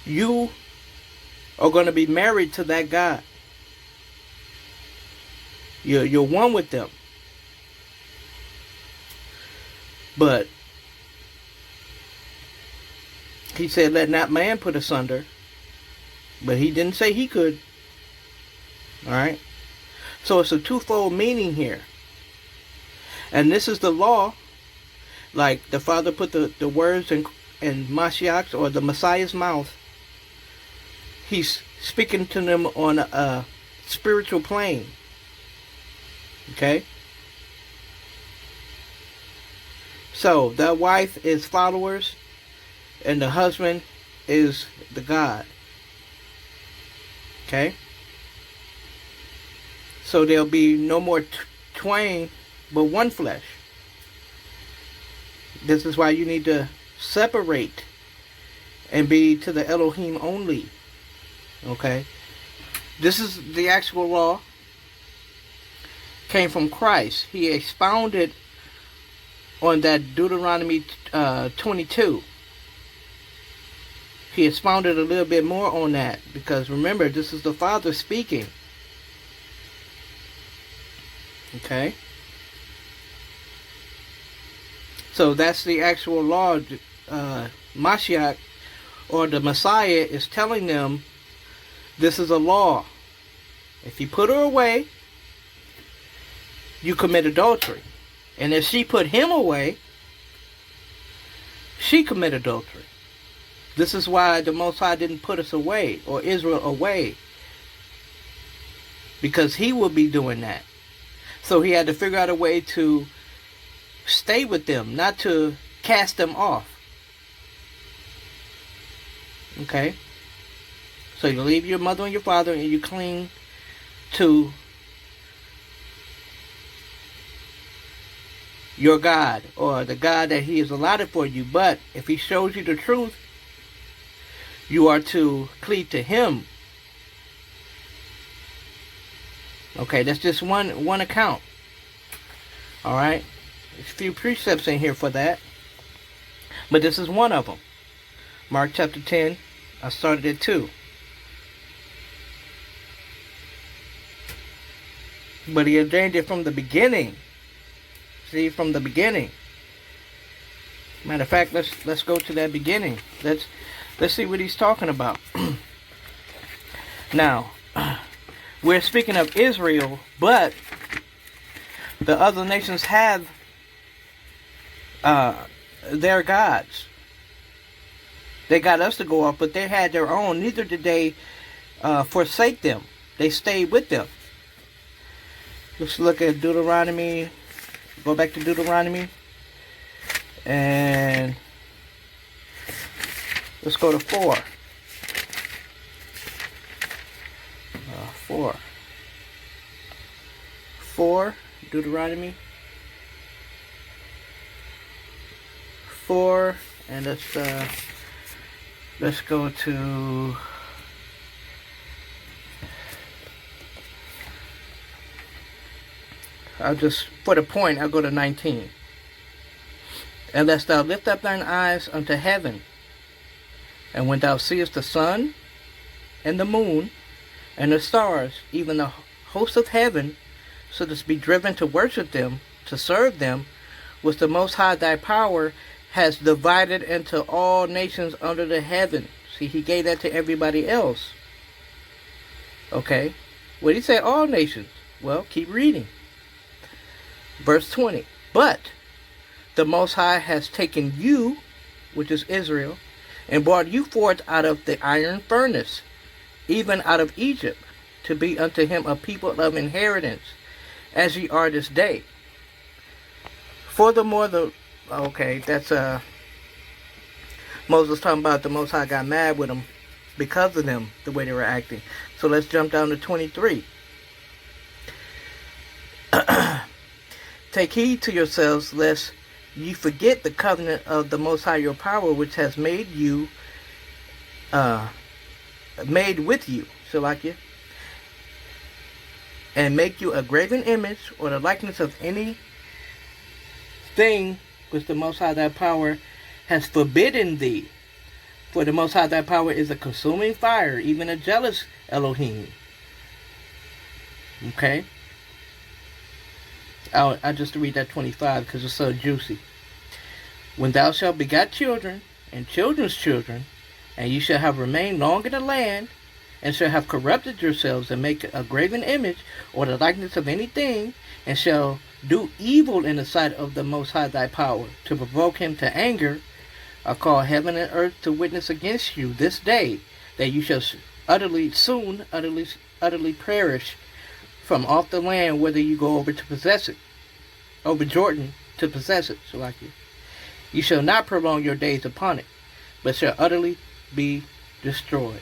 [SPEAKER 3] you are going to be married to that God. You're one with them. He said, let not man put asunder. But he didn't say he could. Alright? So it's a twofold meaning here. And this is the law. Like the Father put the words in Mashiach's or the Messiah's mouth. He's speaking to them on a spiritual plane. Okay? So the wife is followers and the husband is the God. Okay? So there'll be no more twain but one flesh. This is why you need to separate and be to the Elohim only. Okay? This is the actual law. Came from Christ. He expounded on that Deuteronomy 22. He expounded a little bit more on that because remember, this is the Father speaking. Okay? So that's the actual law. Mashiach or the Messiah is telling them this is a law. If you put her away, you commit adultery. And if she put him away, she committed adultery. This is why the Most High didn't put us away, or Israel away. Because he will be doing that. So he had to figure out a way to stay with them, not to cast them off. Okay? So you leave your mother and your father and you cling to your God, or the God that he has allotted for you. But if he shows you the truth, you are to cleave to him. Okay, that's just one account. Alright? There's a few precepts in here for that. But this is one of them. Mark chapter 10. I started at 2. But he ordained it from the beginning. See, from the beginning. Matter of fact, let's go to that beginning. Let's see what he's talking about. Now, we're speaking of Israel, but the other nations have their gods. They got us to go off, but they had their own. Neither did they forsake them. They stayed with them. Let's look at Deuteronomy. Go back to Deuteronomy. And let's go to 4. 4. Deuteronomy. 4. And let's go to... for the point, I'll go to 19. Unless thou lift up thine eyes unto heaven, and when thou seest the sun, and the moon, and the stars, even the host of heaven, shouldst be driven to worship them, to serve them, which the Most High thy power has divided into all nations under the heaven. See, he gave that to everybody else. Okay? What did he say? All nations. Well, keep reading. Verse 20. But the Most High has taken you, which is Israel, and brought you forth out of the iron furnace, even out of Egypt, to be unto him a people of inheritance, as ye are this day. Furthermore, that's Moses talking about the Most High got mad with them because of them, the way they were acting. So let's jump down to 23. Take heed to yourselves, lest ye forget the covenant of the Most High your power, which has made with you, Shalakia, and make you a graven image, or the likeness of any thing which the Most High thy power has forbidden thee. For the Most High thy power is a consuming fire, even a jealous Elohim. Okay? I just read that 25 because it's so juicy. When thou shalt begat children, and children's children, and ye shall have remained long in the land, and shall have corrupted yourselves, and make a graven image, or the likeness of anything, and shall do evil in the sight of the Most High thy power, to provoke him to anger, I call heaven and earth to witness against you this day, that you shall utterly perish from off the land, whether you go over to possess it, over Jordan to possess it. So like you shall not prolong your days upon it, but shall utterly be destroyed.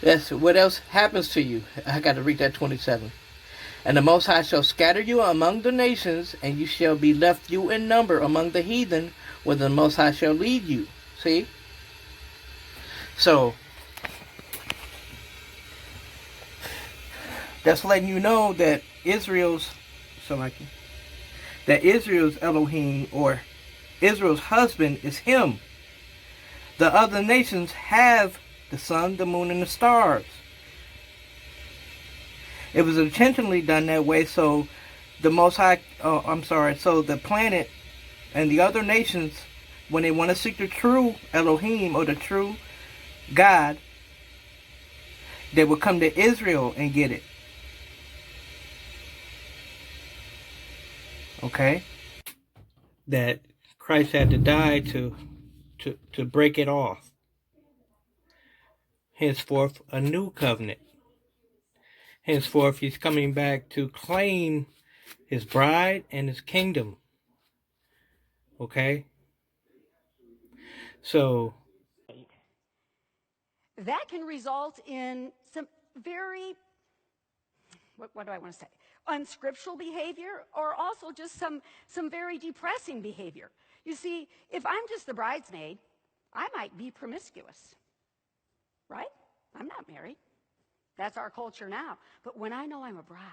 [SPEAKER 3] That's what else happens to you. I gotta read that 27. And the Most High shall scatter you among the nations, and you shall be left few in number among the heathen, where the Most High shall lead you. See? So, that's letting you know that Israel's Elohim, or Israel's husband, is him. The other nations have the sun, the moon, and the stars. It was intentionally done that way so the Most High, so the planet and the other nations, when they want to seek the true Elohim or the true God, they would come to Israel and get it. Okay? That Christ had to die to break it off. Henceforth, a new covenant. Henceforth, he's coming back to claim his bride and his kingdom. Okay? So,
[SPEAKER 1] that can result in some very, what do I want to say, unscriptural behavior, or also just some very depressing behavior. You see, if I'm just the bridesmaid, I might be promiscuous, right? I'm not married. That's our culture now. But when I know I'm a bride,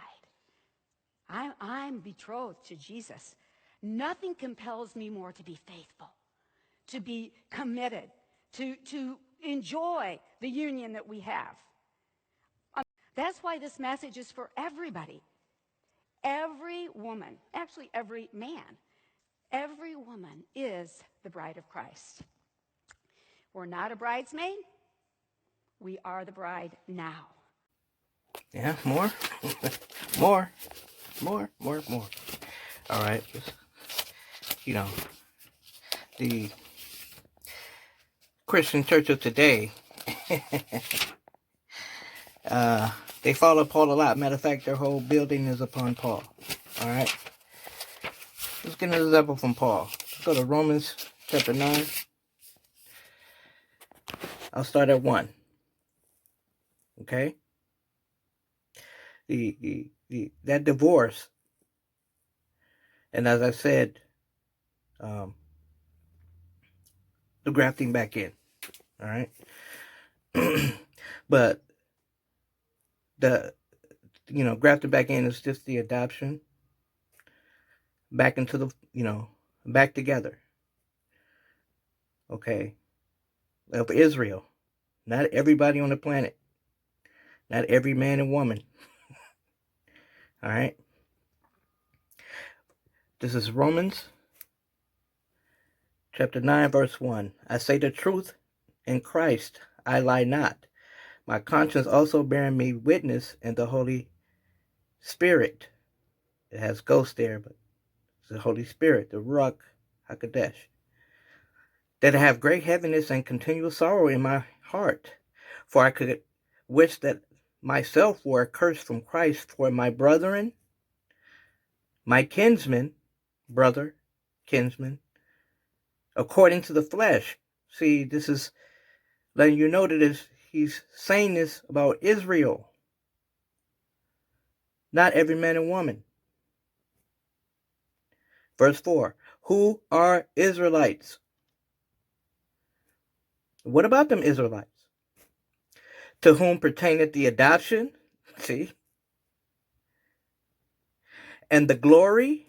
[SPEAKER 1] I'm betrothed to Jesus, nothing compels me more to be faithful, to be committed, to enjoy the union that we have. That's why this message is for everybody. Every woman, actually every man, every woman is the bride of Christ. We're not a bridesmaid. We are the bride now.
[SPEAKER 3] yeah, more. more. All right. You know, the Christian church of today, they follow Paul a lot. Matter of fact, their whole building is upon Paul. All right. Let's get an example from Paul. Let's go to Romans chapter 9. I'll start at 1. Okay. That divorce, and as I said, the grafting back in. All right. But grafting back in is just the adoption back into the, back together. Okay. Of Israel. Not everybody on the planet. Not every man and woman. All right. This is Romans chapter 9, verse 1. I say the truth in Christ, I lie not. My conscience also bearing me witness in the Holy Spirit. It has ghost there, but it's the Holy Spirit, the Ruach HaKodesh. That I have great heaviness and continual sorrow in my heart. For I could wish that myself were accursed from Christ for my brethren, my kinsmen, according to the flesh. See, this is letting you know that he's saying this about Israel. Not every man and woman. Verse 4. Who are Israelites? What about them Israelites? To whom pertaineth the adoption, see, and the glory,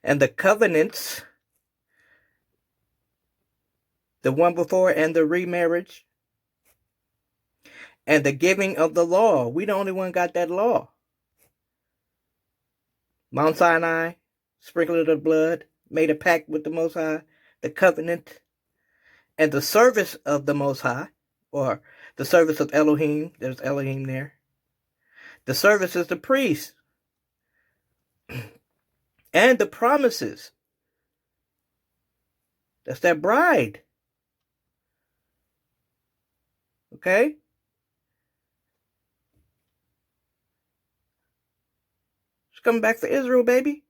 [SPEAKER 3] and the covenants, the one before and the remarriage, and the giving of the law. We the only one got that law. Mount Sinai, sprinkled of the blood, made a pact with the Most High, the covenant, and the service of the Most High, or the service of Elohim. There's Elohim there. The service is the priest. And the promises. That's that bride. Okay? It's coming back for Israel, baby.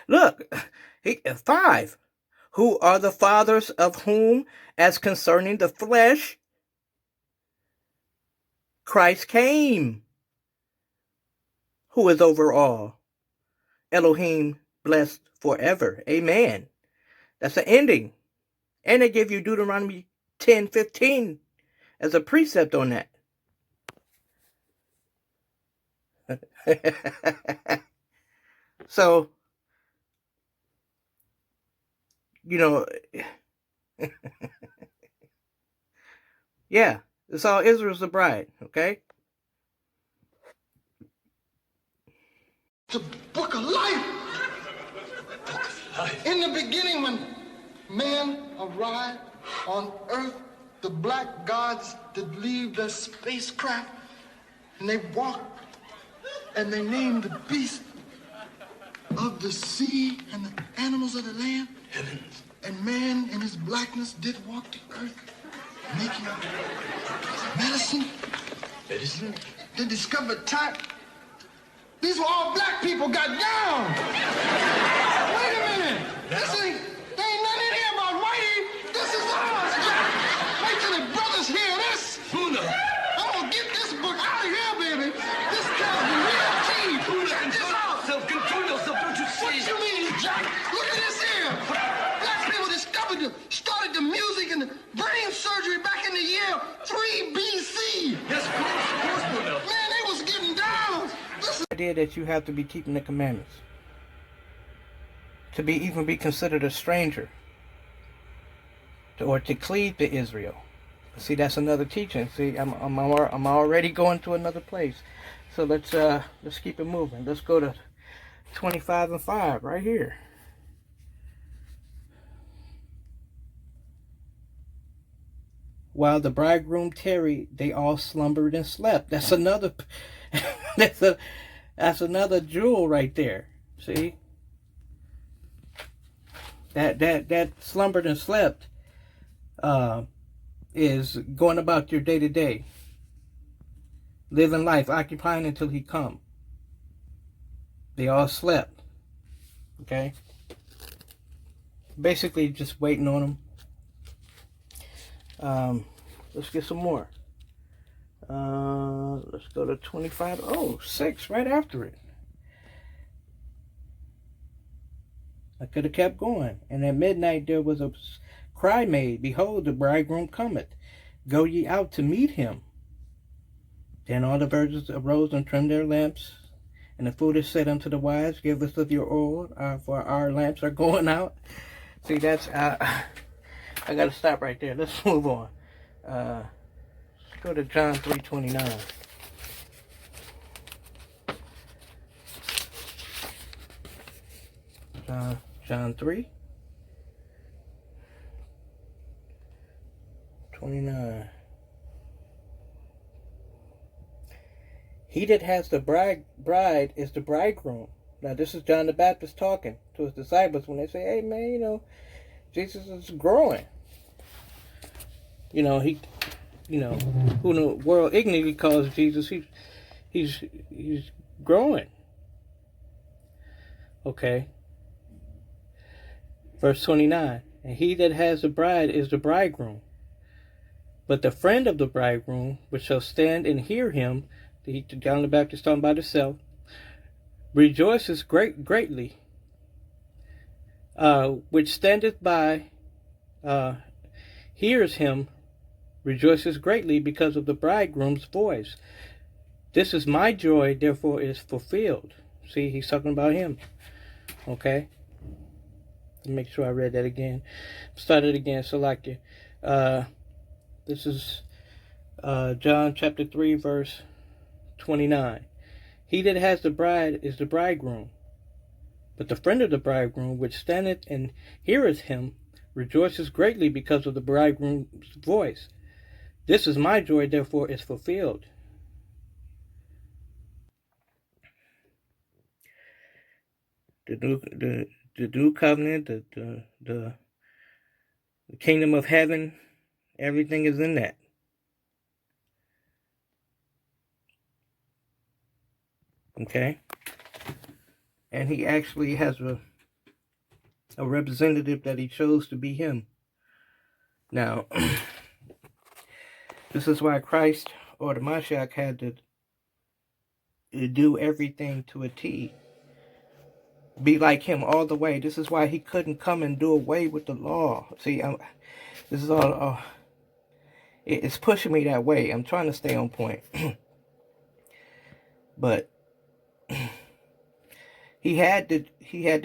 [SPEAKER 3] Look, 5. Who are the fathers of whom, as concerning the flesh, Christ came, who is over all. Elohim blessed forever. Amen. That's the ending. And they give you Deuteronomy 10:15 as a precept on that. So, yeah, it's all Israel's the bride, okay?
[SPEAKER 2] The book of life. In the beginning, when man arrived on earth, the black gods did leave their spacecraft, and they walked, and they named the beasts of the sea and the animals of the land. Heavens. And man in his blackness did walk the earth, making medicine. Medicine? They discovered time. These were all black people got down. Wait a minute. There ain't nothing in here about whitey. This is ours, Jack. Wait till the brothers hear this. I'm gonna get this book out of here, baby. This tells the real tea. Control yourself, don't you see? What you mean, Jack? Look at this here. Black people started the music and the brain surgery back in the year 3 BC. Yes, of course, man, they was getting down.
[SPEAKER 3] The idea that you have to be keeping the commandments, to even be considered a stranger, or to cleave to Israel. See, that's another teaching. See, I'm already going to another place. So let's keep it moving. Let's go to 25:5 right here. While the bridegroom tarried, they all slumbered and slept. That's another that's another jewel right there. See? That slumbered and slept is going about your day to day, living life, occupying until he come. They all slept. Okay? Basically just waiting on him. Let's get some more. Let's go to 25. Oh, 6 right after it. I could have kept going. And at midnight there was a cry made, behold, the bridegroom cometh. Go ye out to meet him. Then all the virgins arose and trimmed their lamps. And the foolish said unto the wise, give us of your oil, for our lamps are going out. See, that's... I got to stop right there. Let's move on. Let's go to John 3:29. John 3:29. He that has the bride is the bridegroom. Now this is John the Baptist talking to his disciples when they say, hey man, Jesus is growing. Who in the world ignorantly calls Jesus, he's growing. Okay. Verse 29. And he that has the bride is the bridegroom. But the friend of the bridegroom, which shall stand and hear him, John the Baptist talking about himself, rejoices greatly, which standeth by, hears him, rejoices greatly because of the bridegroom's voice. This is my joy, therefore is fulfilled. See, he's talking about him. Okay? Make sure I read that again. Start it again, so like you. This is John chapter 3, verse 29. He that has the bride is the bridegroom. But the friend of the bridegroom, which standeth and heareth him, rejoices greatly because of the bridegroom's voice. This is my joy, therefore is fulfilled. The new covenant, the kingdom of heaven, everything is in that. Okay? And he actually has a representative that he chose to be him. Now, this is why Christ, or the Mashiach, had to do everything to a T. Be like him all the way. This is why he couldn't come and do away with the law. See, this is all... it's pushing me that way. I'm trying to stay on point. But he had to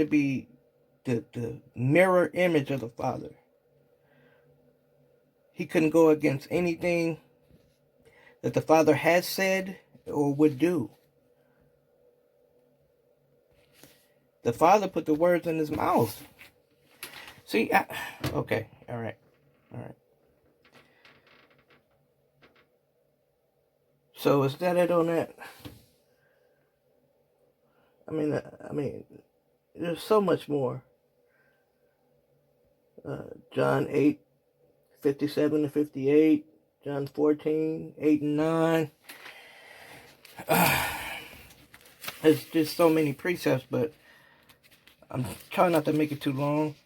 [SPEAKER 3] be the mirror image of the Father. He couldn't go against anything that the Father has said or would do. The Father put the words in his mouth. See, okay, all right. So is that it on that? I mean, there's so much more. John 8:57 to 58, John 14:8 and 9. There's just so many precepts, but I'm trying not to make it too long.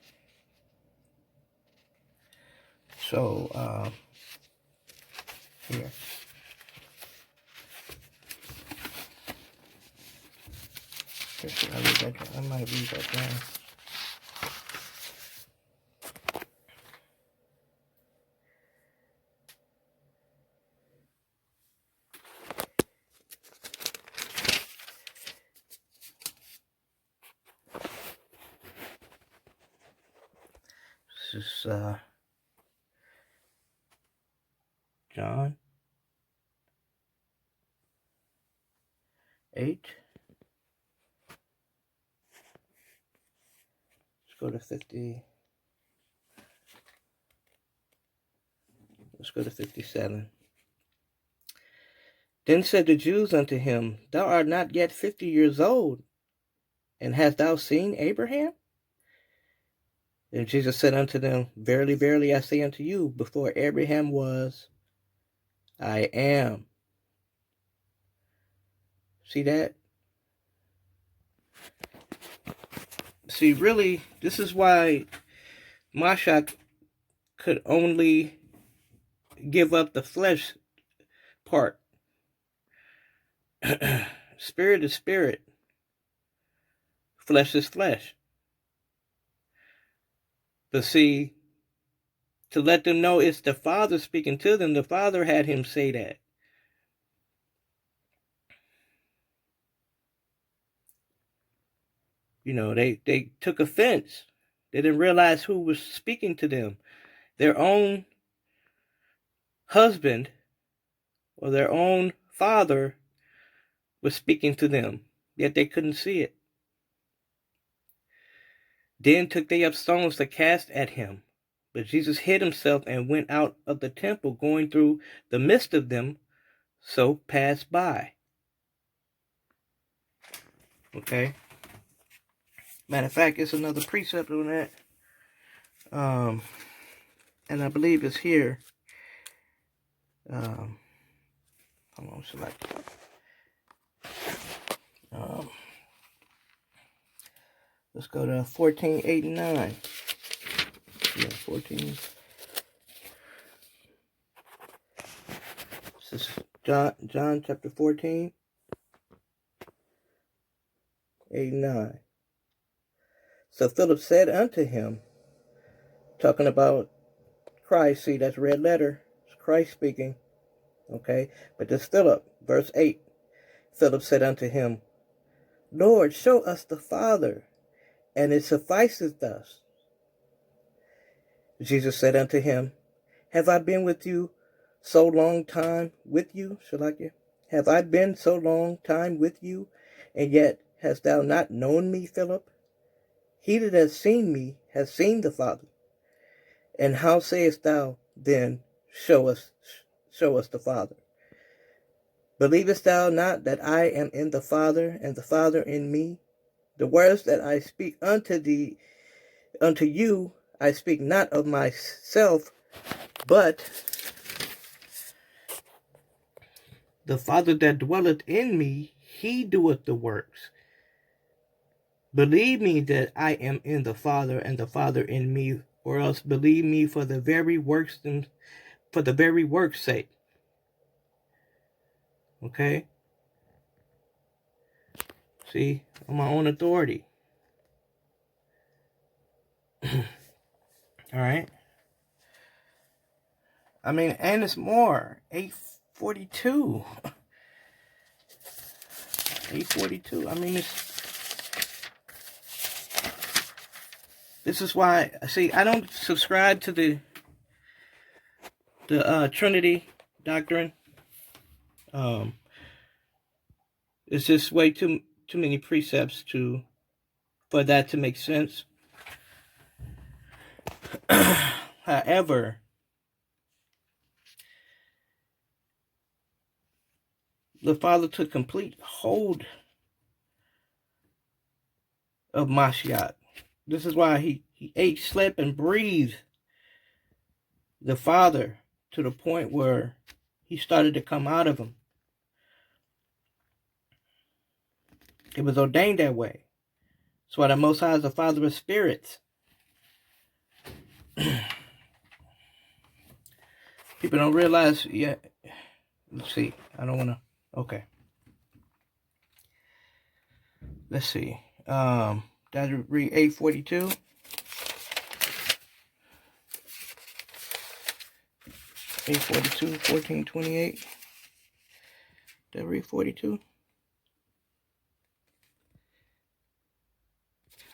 [SPEAKER 3] So, here. I might read that down. This is John 8. Let's go to 50. Let's go to 57. Then said the Jews unto him, Thou art not yet 50 years old, and hast thou seen Abraham? And Jesus said unto them, Verily, verily, I say unto you, before Abraham was, I am. See that? See, really, this is why Mashiach could only give up the flesh part. Spirit is spirit. Flesh is flesh. But see, to let them know it's the Father speaking to them, the Father had him say that. You know, they took offense. They didn't realize who was speaking to them. Their own husband or their own father was speaking to them, yet they couldn't see it. Then took they up stones to cast at him. But Jesus hid himself and went out of the temple, going through the midst of them, so passed by. Okay? Matter of fact, it's another precept on that. And I believe it's here. Hold on, select. Let's go to 14:8 and 9. Yeah, 14. This is John chapter 14, 8 and 9. So Philip said unto him, talking about Christ, see, that's red letter. It's Christ speaking. Okay, but this Philip, verse 8. Philip said unto him, Lord, show us the Father, and it sufficeth us. Jesus said unto him, Have I been with you so long time with you, Shalakia? Have I been so long time with you, and yet hast thou not known me, Philip? He that has seen me has seen the Father. And how sayest thou then, show us the Father? Believest thou not that I am in the Father, and the Father in me? The words that I speak unto you, I speak not of myself, but the Father that dwelleth in me, he doeth the works. Believe me that I am in the Father, and the Father in me, or else believe me for the very works' sake. Okay? See, on my own authority. All right? I mean, and it's more. 842. 842. I mean, this is why, see, I don't subscribe to the Trinity doctrine. It's just way too many precepts for that to make sense. However, the Father took complete hold of Mashiach. This is why he ate, slept, and breathed the Father to the point where he started to come out of him. It was ordained that way. That's why the Most High is the Father of spirits. People don't realize yet. Let's see. I don't want to. Okay. Let's see. Did I read 842? 842, 1428. Did I read 42?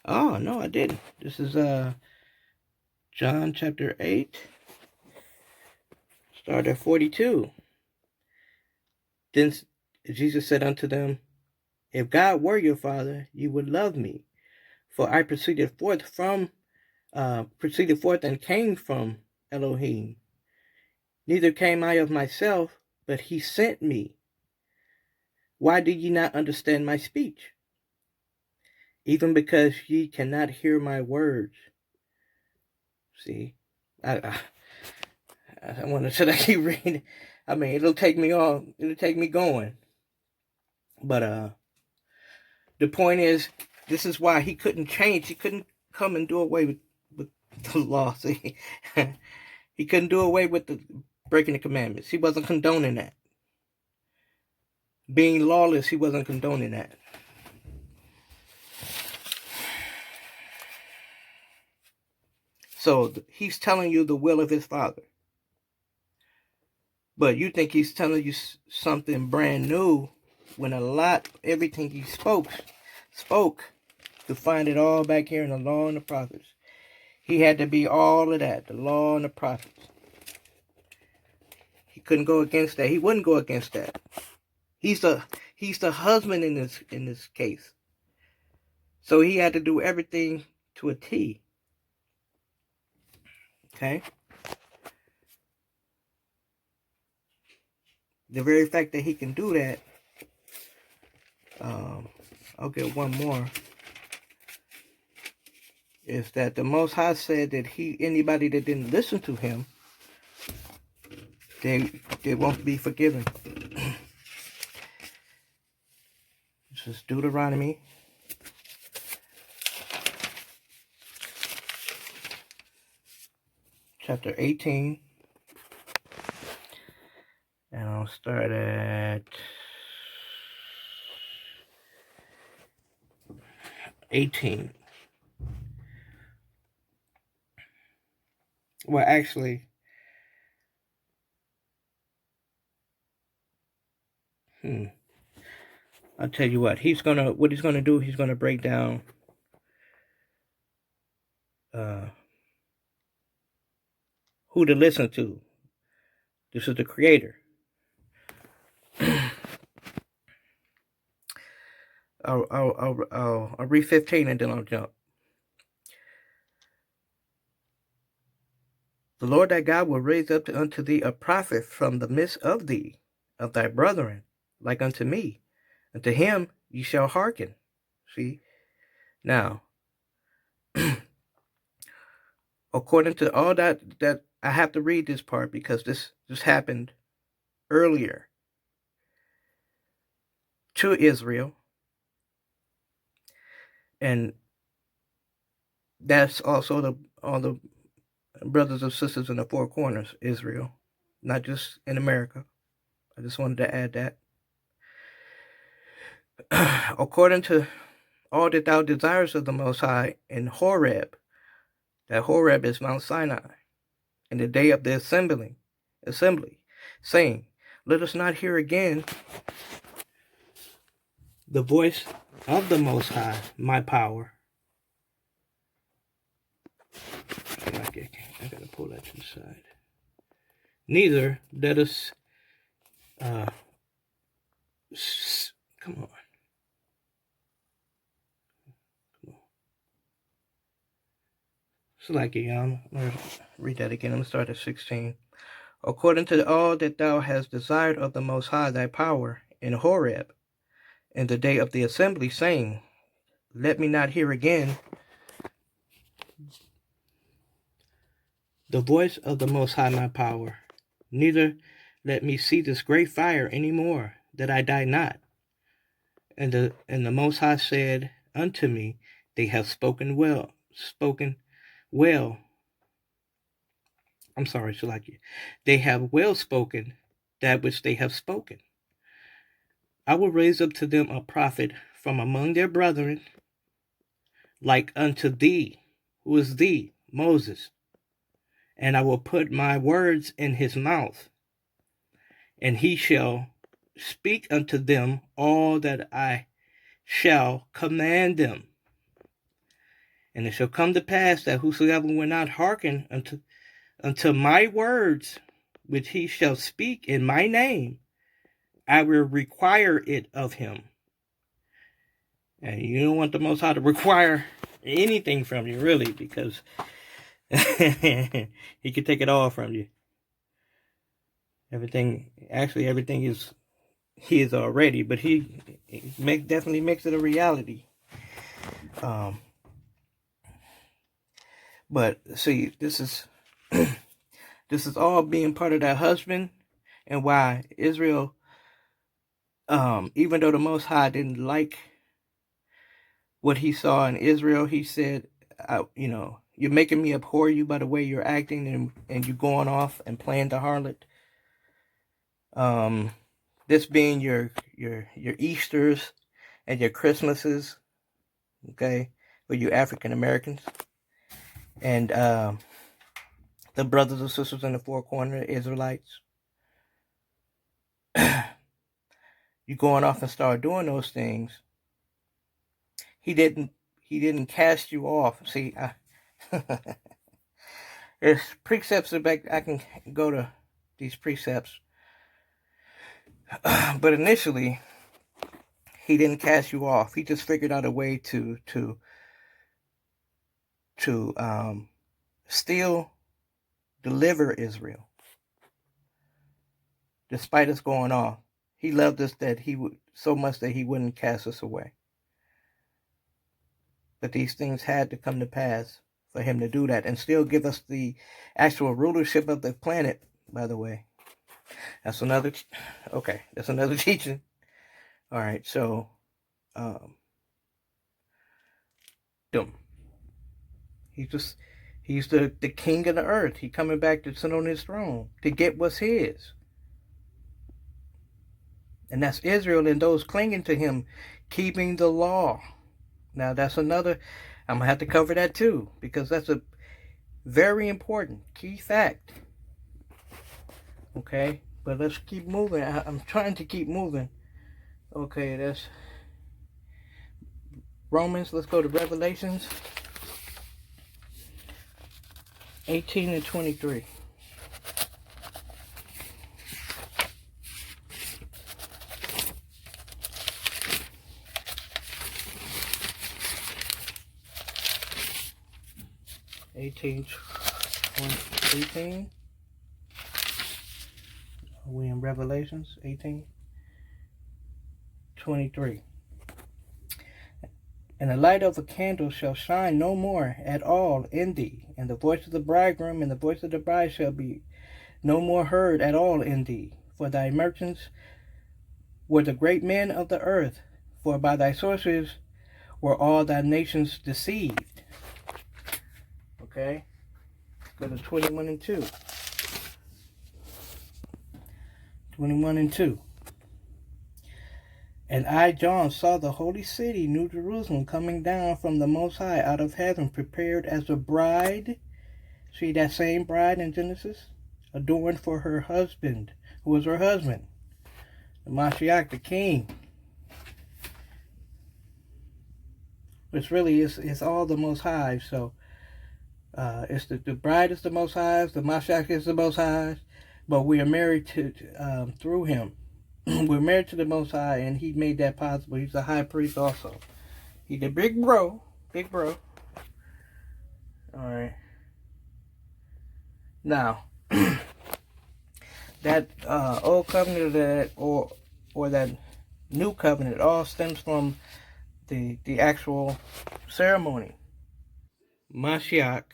[SPEAKER 3] Oh, no, I didn't. This is John chapter 8. Start at 42. Then Jesus said unto them, if God were your Father, you would love me, for I proceeded forth and came from Elohim. Neither came I of myself, but he sent me. Why do ye not understand my speech? Even because ye cannot hear my words. See, I want to keep reading. I mean, it'll take me going. But the point is, this is why he couldn't change. He couldn't come and do away with the law. See, he couldn't do away with the breaking the commandments. He wasn't condoning that. Being lawless, he wasn't condoning that. So he's telling you the will of his Father. But you think he's telling you something brand new when everything he spoke, to find it all back here in the law and the prophets. He had to be all of that, the law and the prophets. He couldn't go against that. He wouldn't go against that. He's the husband in this case. So he had to do everything to a T. Okay? The very fact that he can do that, I'll get one more, is that the Most High said that anybody that didn't listen to him, they won't be forgiven. This is Deuteronomy chapter 18. And I'll start at 18. Well, actually, I'll tell you what he's gonna do. He's gonna break down who to listen to. This is the Creator. I'll read 15 and then I'll jump. The Lord thy God will raise up unto thee a prophet from the midst of thee, of thy brethren, like unto me. Unto him ye shall hearken. See? Now, according to all that I have to read this part because this happened earlier to Israel. And that's also all the brothers and sisters in the four corners, Israel, not just in America. I just wanted to add that. According to all that thou desirest of the Most High in Horeb, that Horeb is Mount Sinai, in the day of the assembly, saying, let us not hear again the voice of the Most High, my power. I gotta pull that to the side. Neither let us, come on. So like I'm gonna read that again. I'm gonna start at 16. According to all that thou hast desired of the Most High thy power in Horeb, in the day of the assembly, saying, let me not hear again the voice of the Most High my power, neither let me see this great fire any more, that I die not. And the Most High said unto me, they have spoken well. I'm sorry, Shalaki. They have well spoken that which they have spoken. I will raise up to them a prophet from among their brethren, like unto thee. Who is thee? Moses. And I will put my words in his mouth, and he shall speak unto them all that I shall command them. And it shall come to pass that whosoever will not hearken unto my words, which he shall speak in my name, I will require it of him. And you don't want the Most High to require anything from you, really, because he could take it all from you. Everything is his already, but he definitely makes it a reality. But see, this is all being part of that husband, and why Israel, even though the Most High didn't like what he saw in Israel, he said, you're making me abhor you by the way you're acting, and you going off and playing the harlot. This being your Easters and your Christmases, okay, for you African Americans, and the brothers and sisters in the four corner Israelites. You going off and start doing those things. He didn't cast you off. See, there's precepts back. I can go to these precepts, but initially, he didn't cast you off. He just figured out a way to still deliver Israel, despite us going off. He loved us so much that he wouldn't cast us away. But these things had to come to pass for him to do that, and still give us the actual rulership of the planet. By the way, that's another teaching. All right, so he's the king of the earth. He coming back to sit on his throne to get what's his. And that's Israel and those clinging to him, keeping the law. Now that's another, I'm going to have to cover that too, because that's a very important key fact. Okay, but let's keep moving. I'm trying to keep moving. Okay, that's Romans. Let's go to Revelations 18 and 23. 18, 18. Are we in Revelations 18? 23. And the light of a candle shall shine no more at all in thee, and the voice of the bridegroom and the voice of the bride shall be no more heard at all in thee. For thy merchants were the great men of the earth, for by thy sorceries were all thy nations deceived. Okay? Go to 21 and 2. 21 and 2. And I, John, saw the holy city, New Jerusalem, coming down from the Most High out of heaven, prepared as a bride. See that same bride in Genesis? Adorned for her husband. Who was her husband? The Mashiach, the king. Which really is all the Most High. So it's the bride is the Most High, the Mashiach is the Most High, but we are married to through him. We're married to the Most High, and he made that possible. He's the high priest also. He's the big bro. All right. Now, that old covenant or that new covenant all stems from the actual ceremony. Mashiach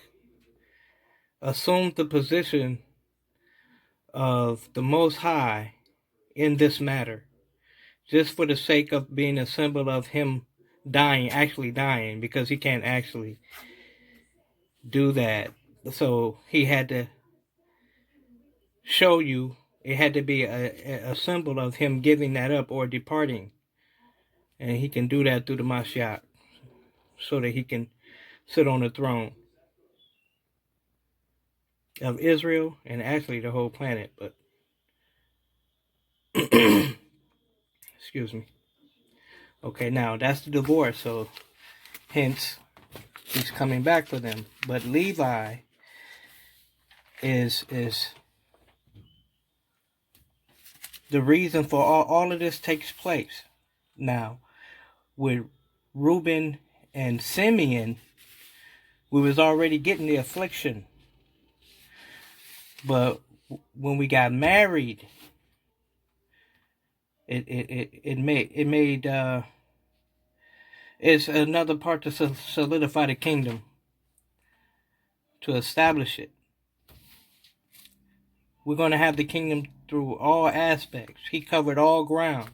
[SPEAKER 3] assumed the position of the Most High in this matter, just for the sake of being a symbol of him actually dying, because he can't actually do that. So he had to show you, it had to be a symbol of him giving that up or departing. And he can do that through the Mashiach, so that he can sit on the throne of Israel and actually the whole planet. But excuse me. Okay, now that's the divorce, so hence he's coming back for them. But Levi is the reason for all of this takes place. Now, with Reuben and Simeon, we was already getting the affliction. But when we got married, it made it's another part to solidify the kingdom, to establish it. We're going to have the kingdom through all aspects. He covered all ground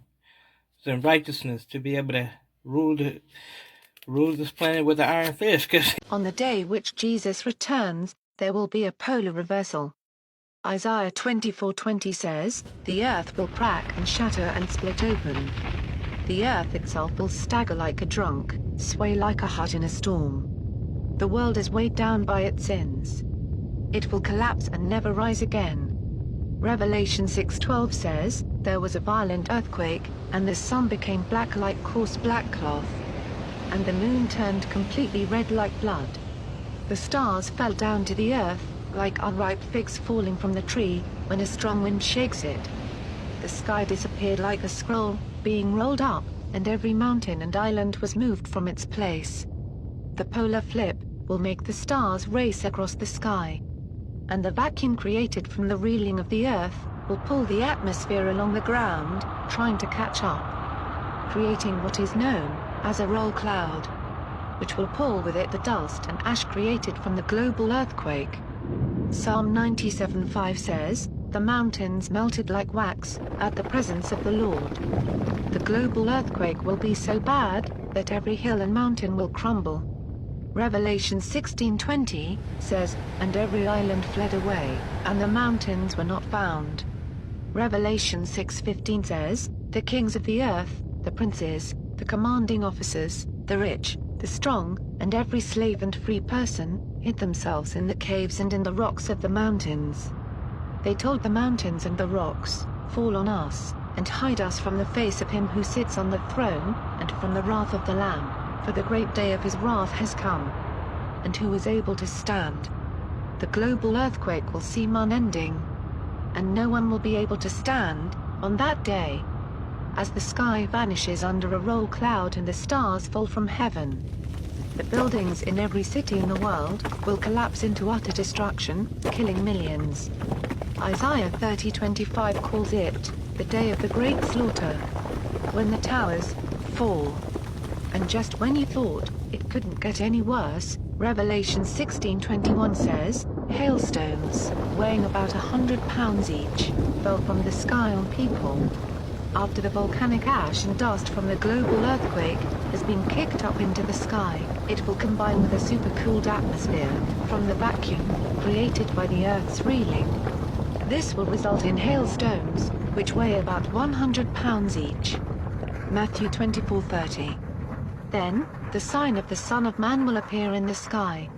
[SPEAKER 3] in righteousness to be able to rule this planet with the iron fist.
[SPEAKER 7] On the day which Jesus returns, there will be a polar reversal. Isaiah 24:20 says, "The earth will crack and shatter and split open. The earth itself will stagger like a drunk, sway like a hut in a storm. The world is weighed down by its sins. It will collapse and never rise again." Revelation 6:12 says, "There was a violent earthquake, and the sun became black like coarse black cloth. And the moon turned completely red like blood. The stars fell down to the earth, like unripe figs falling from the tree, when a strong wind shakes it. The sky disappeared like a scroll, being rolled up, and every mountain and island was moved from its place. The polar flip will make the stars race across the sky. And the vacuum created from the reeling of the earth will pull the atmosphere along the ground, trying to catch up, creating what is known as a roll cloud, which will pull with it the dust and ash created from the global earthquake." Psalm 97:5 says, "The mountains melted like wax at the presence of the Lord." The global earthquake will be so bad that every hill and mountain will crumble. Revelation 16:20 says, "And every island fled away, and the mountains were not found." Revelation 6:15 says, "The kings of the earth, the princes, the commanding officers, the rich, the strong, and every slave and free person, hid themselves in the caves and in the rocks of the mountains. They told the mountains and the rocks, 'Fall on us, and hide us from the face of him who sits on the throne, and from the wrath of the Lamb, for the great day of his wrath has come. And who is able to stand?' The global earthquake will seem unending, and no one will be able to stand on that day, as the sky vanishes under a roll cloud and the stars fall from heaven. The buildings in every city in the world will collapse into utter destruction, killing millions. Isaiah 30:25 calls it the day of the great slaughter, when the towers fall. And just when you thought it couldn't get any worse, Revelation 16:21 says, hailstones, weighing about 100 pounds each, fell from the sky on people. After the volcanic ash and dust from the global earthquake has been kicked up into the sky, it will combine with a supercooled atmosphere from the vacuum created by the Earth's reeling. This will result in hailstones, which weigh about 100 pounds each. Matthew 24:30. Then, the sign of the Son of Man will appear in the sky.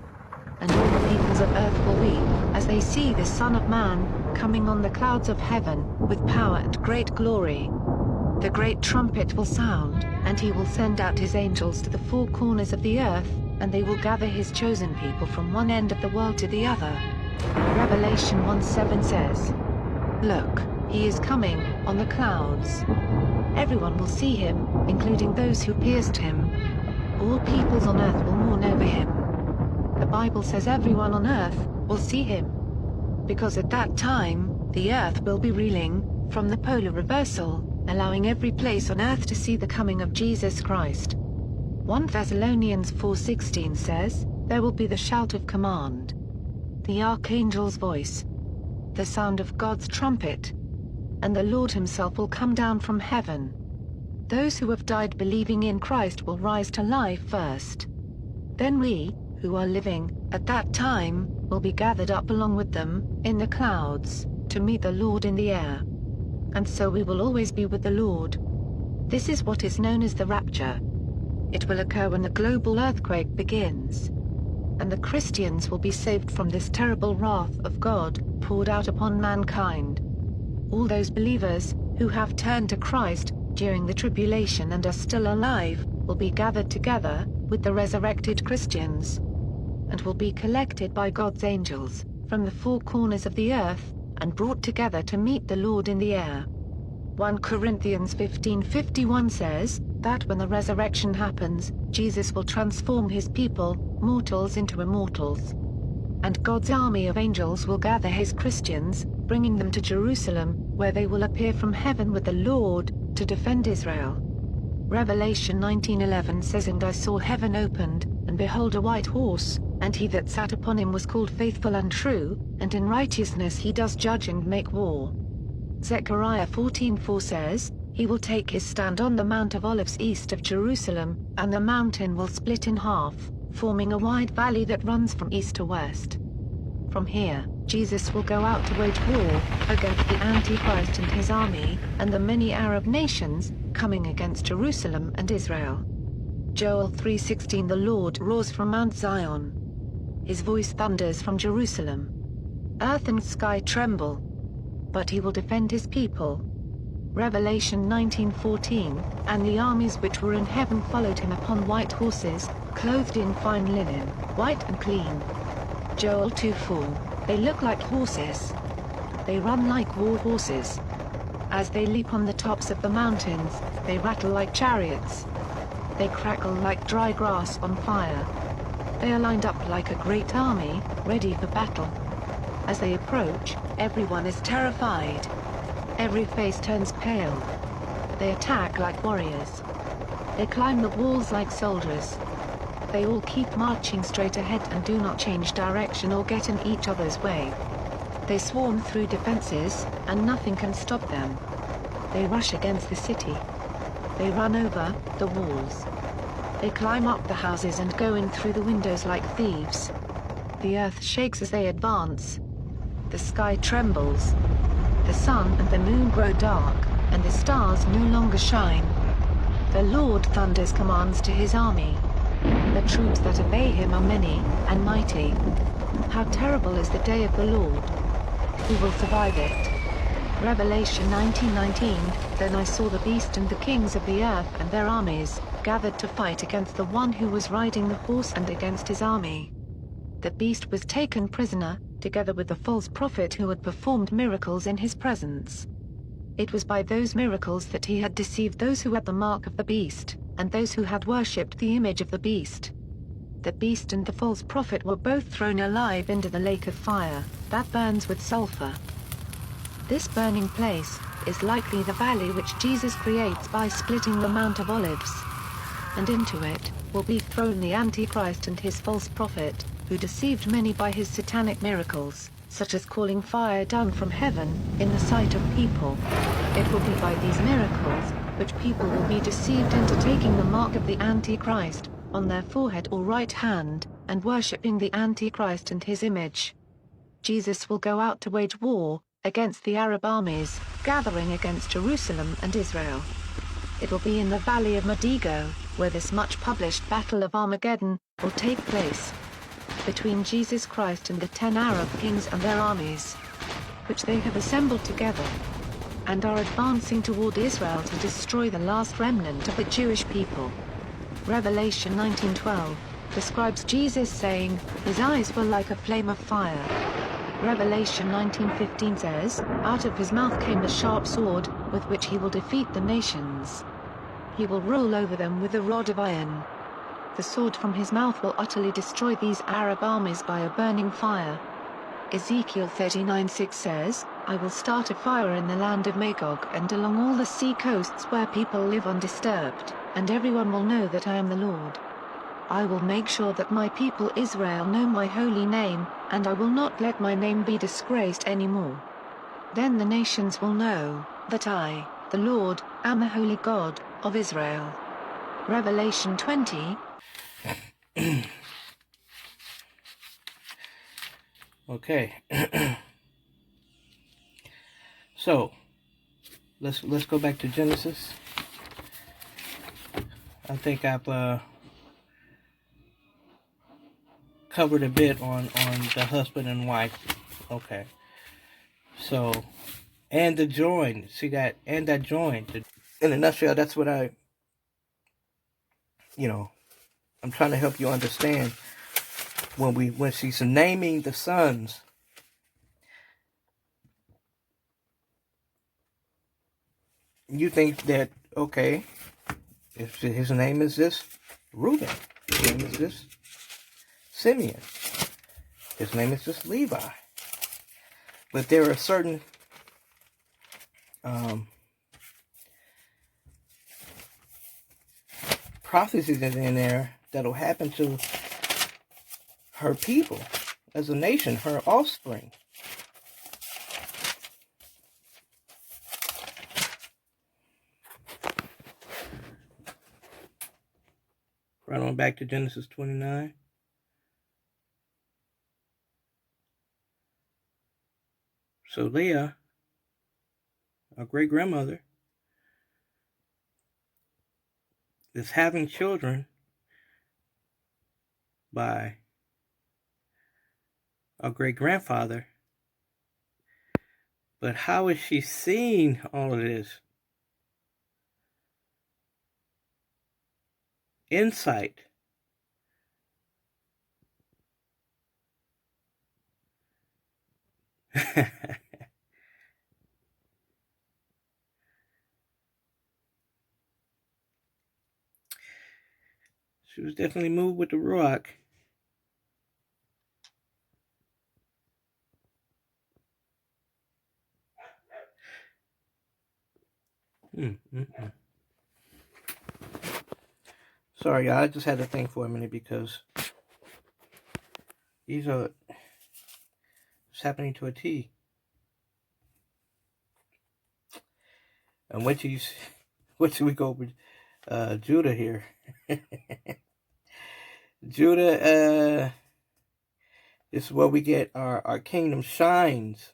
[SPEAKER 7] And all the peoples of earth will weep, as they see the Son of Man, coming on the clouds of heaven, with power and great glory. The great trumpet will sound, and he will send out his angels to the four corners of the earth, and they will gather his chosen people from one end of the world to the other. Revelation 1:7 says, "Look, he is coming, on the clouds. Everyone will see him, including those who pierced him. All peoples on earth will mourn over him." The Bible says everyone on earth will see him. Because at that time, the earth will be reeling from the polar reversal, allowing every place on earth to see the coming of Jesus Christ. 1 Thessalonians 4:16 says, "There will be the shout of command, the archangel's voice, the sound of God's trumpet, and the Lord himself will come down from heaven. Those who have died believing in Christ will rise to life first. Then we, who are living at that time, will be gathered up along with them in the clouds to meet the Lord in the air. And so we will always be with the Lord." This is what is known as the rapture. It will occur when the global earthquake begins. And the Christians will be saved from this terrible wrath of God poured out upon mankind. All those believers who have turned to Christ during the tribulation and are still alive will be gathered together with the resurrected Christians and will be collected by God's angels from the four corners of the earth and brought together to meet the Lord in the air. 1 Corinthians 15:51 says that when the resurrection happens, Jesus will transform his people, mortals into immortals. And God's army of angels will gather his Christians, bringing them to Jerusalem, where they will appear from heaven with the Lord, to defend Israel. Revelation 19:11 says, "And I saw heaven opened, and behold a white horse, and he that sat upon him was called Faithful and True, and in righteousness he does judge and make war." Zechariah 14:4 says, "He will take his stand on the Mount of Olives east of Jerusalem, and the mountain will split in half, forming a wide valley that runs from east to west." From here, Jesus will go out to wage war against the Antichrist and his army, and the many Arab nations coming against Jerusalem and Israel. Joel 3:16 The Lord roars from Mount Zion. His voice thunders from Jerusalem. Earth and sky tremble. But he will defend his people. Revelation 19:14, "And the armies which were in heaven followed him upon white horses, clothed in fine linen, white and clean." Joel 2:4, "They look like horses. They run like war horses. As they leap on the tops of the mountains, they rattle like chariots. They crackle like dry grass on fire. They are lined up like a great army, ready for battle. As they approach, everyone is terrified. Every face turns pale. They attack like warriors. They climb the walls like soldiers. They all keep marching straight ahead and do not change direction or get in each other's way. They swarm through defenses, and nothing can stop them. They rush against the city. They run over the walls. They climb up the houses and go in through the windows like thieves. The earth shakes as they advance. The sky trembles. The sun and the moon grow dark, and the stars no longer shine. The Lord thunders commands to his army. The troops that obey him are many and mighty. How terrible is the day of the Lord! Who will survive it? Revelation 19:19, "Then I saw the beast and the kings of the earth and their armies, gathered to fight against the one who was riding the horse and against his army. The beast was taken prisoner, together with the false prophet who had performed miracles in his presence. It was by those miracles that he had deceived those who had the mark of the beast, and those who had worshipped the image of the beast. the beast and the false prophet were both thrown alive into the lake of fire that burns with sulfur. This burning place is likely the valley which Jesus creates by splitting the Mount of Olives. And into it will be thrown the Antichrist and his false prophet, who deceived many by his satanic miracles, such as calling fire down from heaven in the sight of people. It will be by these miracles which people will be deceived into taking the mark of the Antichrist on their forehead or right hand, and worshipping the Antichrist and his image. Jesus will go out to wage war against the Arab armies, gathering against Jerusalem and Israel. It will be in the valley of Medigo, where this much-published Battle of Armageddon will take place, between Jesus Christ and the 10 Arab kings and their armies, which they have assembled together, and are advancing toward Israel to destroy the last remnant of the Jewish people. Revelation 19:12 describes Jesus saying, "His eyes were like a flame of fire." Revelation 19:15 says, "Out of his mouth came a sharp sword, with which he will defeat the nations. He will rule over them with a rod of iron." The sword from his mouth will utterly destroy these Arab armies by a burning fire. Ezekiel 39:6 says, "I will start a fire in the land of Magog and along all the sea coasts where people live undisturbed, and everyone will know that I am the Lord. I will make sure that my people Israel know my holy name, and I will not let my name be disgraced anymore. Then the nations will know that I, the Lord, am the holy God of Israel." Revelation 20.
[SPEAKER 3] Okay. So, let's go back to Genesis. I think I've covered a bit on the husband and wife. Okay. So, and the joined. See that? And that joined. In a nutshell, that's what I'm trying to help you understand when she's naming the sons. You think that, okay, if his name is this Reuben, his name is this Simeon, his name is this Levi. But there are certain prophecies in there that'll happen to her people as a nation, her offspring. Right on back to Genesis 29. So Leah, our great-grandmother, is having children by our great-grandfather. But how is she seeing all of this? Insight. She was definitely moved with the rock. Sorry, y'all. I just had to think for a minute because these are it's happening to a T. And wait till we go with Judah here. Judah is where we get our kingdom shines.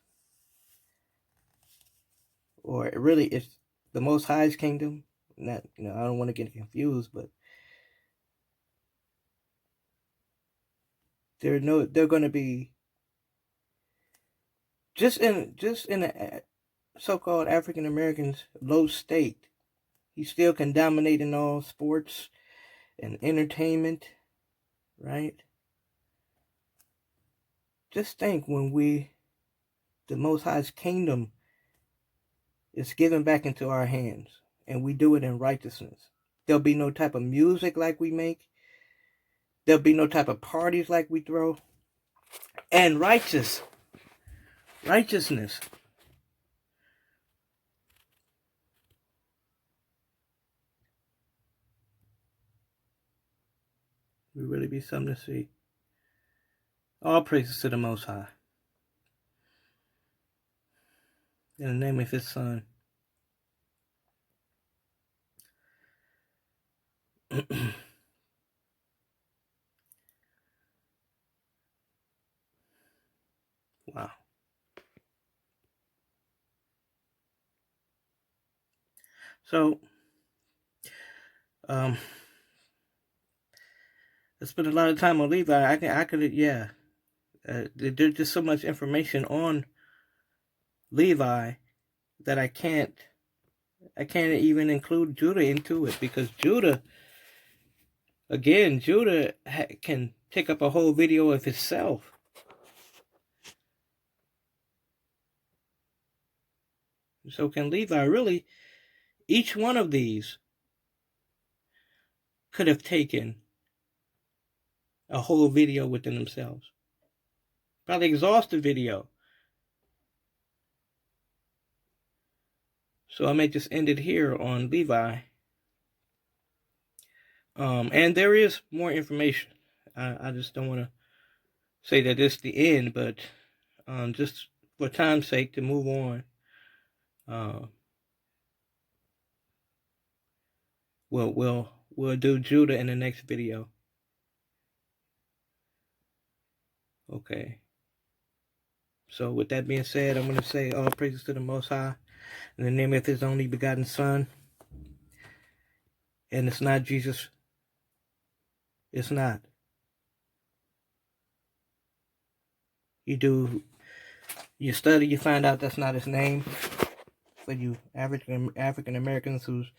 [SPEAKER 3] Or really it's the Most High's kingdom. Not, I don't want to get confused, but they're going to be just in a so-called African Americans low state. He still can dominate in all sports and entertainment, right? Just think when the Most High's kingdom is given back into our hands and we do it in righteousness. There'll be no type of music like we make. There'll be no type of parties like we throw. And righteousness. Will really be something to see. All praises to the Most High. In the name of His Son. Wow. So, I spent a lot of time on Levi. I could, yeah. There's just so much information on Levi that I can't even include Judah into it, because Judah can take up a whole video of itself. So can Levi. Really, each one of these could have taken a whole video within themselves. Probably exhaustive video. So I may just end it here on Levi. And there is more information. I just don't want to say that it's the end, but just for time's sake to move on, we'll do Judah in the next video. Okay. So with that being said, I'm going to say all praises to the Most High in the name of His only begotten Son. And it's not Jesus. It's not. You study, you find out that's not His name. For you African Americans who's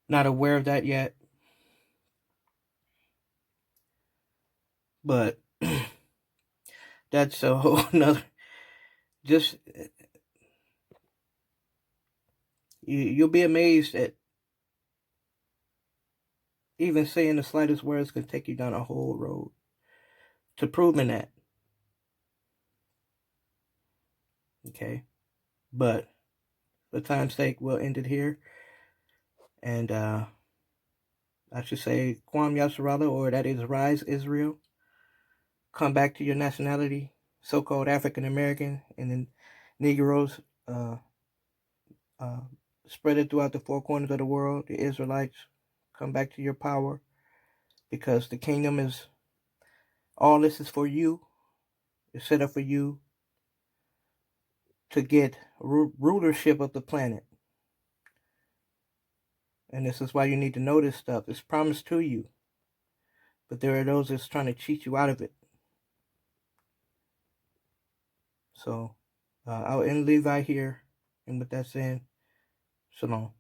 [SPEAKER 3] not aware of that yet. But that's a whole nother. Just you'll be amazed at even saying the slightest words can take you down a whole road to proving that. Okay, but for time's sake, we'll end it here. And I should say Kwam Yasharala, or that is Rise Israel. Come back to your nationality, so-called African American, and then Negroes. Spread it throughout the four corners of the world. The Israelites, come back to your power, because the kingdom is, all this is for you. It's set up for you to get rulership of the planet. And this is why you need to know this stuff. It's promised to you. But there are those that's trying to cheat you out of it. So, I'll end Levi here. And with that saying, shalom.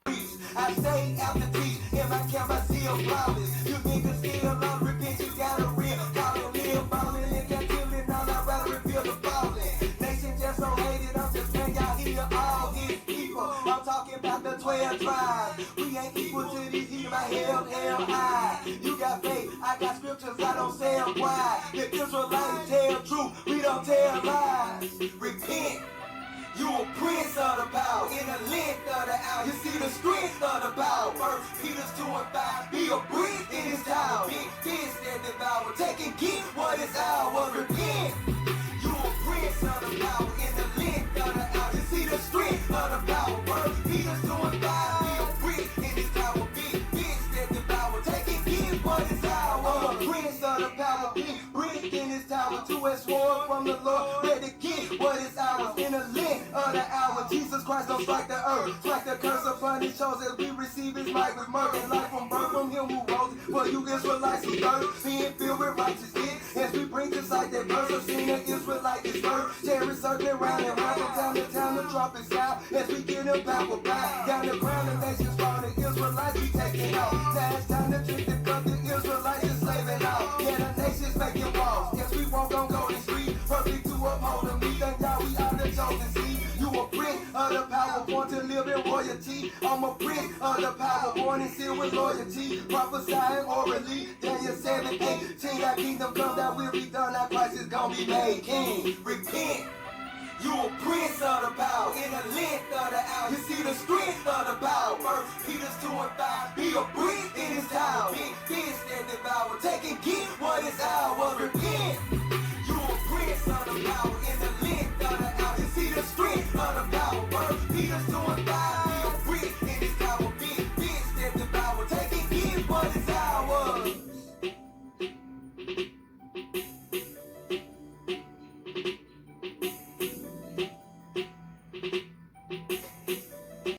[SPEAKER 8] I stay out the beach, in my camp I see a flawless. You niggas still on repeat, you got a real call it live ballin'. If I kill it, now I'd rather reveal the ballin'. Nation just so hated, I'm just saying y'all hear all these people. I'm talking about the 12 tribes. We ain't equal to these heathen, I hell high. You got faith, I got scriptures, I don't sell wide. The Israelites tell truth, we don't tell lies. Repent. You a prince of the power, in the length of the hour. You see the strength of the power. First Peter 2:5. Be a brick in his tower. Big fish that devour. Take and get what is ours. Repent. You a prince of the power, in the length of the hour. You see the strength of the power. First Peter 2:5. Be a brick in his tower. Big fish that devour. Take and get what is ours. I'm a prince of the power. Big brick in his tower. Two-edged sword from the Lord. Ready to get what is ours. In the length of the hour, Jesus Christ don't strike the earth. Strike the curse upon his chosen. We receive his life with mirth and life from birth from him who rose. For you Israelites who thirst, being filled with righteousness. As we bring to sight that verse of seeing the Israelite is birth. Terror circling round and round from town to town. The trumpets sound as we get them power back. Down the ground, the nations fall. The Israelites be taking off. Now it's time to drink the cup. The Israelites is slaving out. Yeah, the nations making walls. Yes, we walk on golden street. Perfect to uphold them. We thank God we are the chosen seed. You a prince of the power, born to live in royalty. I'm a prince of the power, born and sealed with loyalty. Prophesying orally, Daniel 7:18. That kingdom come, that will be done, that Christ is gonna be made king. Repent. You a prince of the power, in the length of the hour. You see the strength of the power. First Peter 2:5. Be a brick in his tower. Big fish that devour. Take and get what is ours. Repent.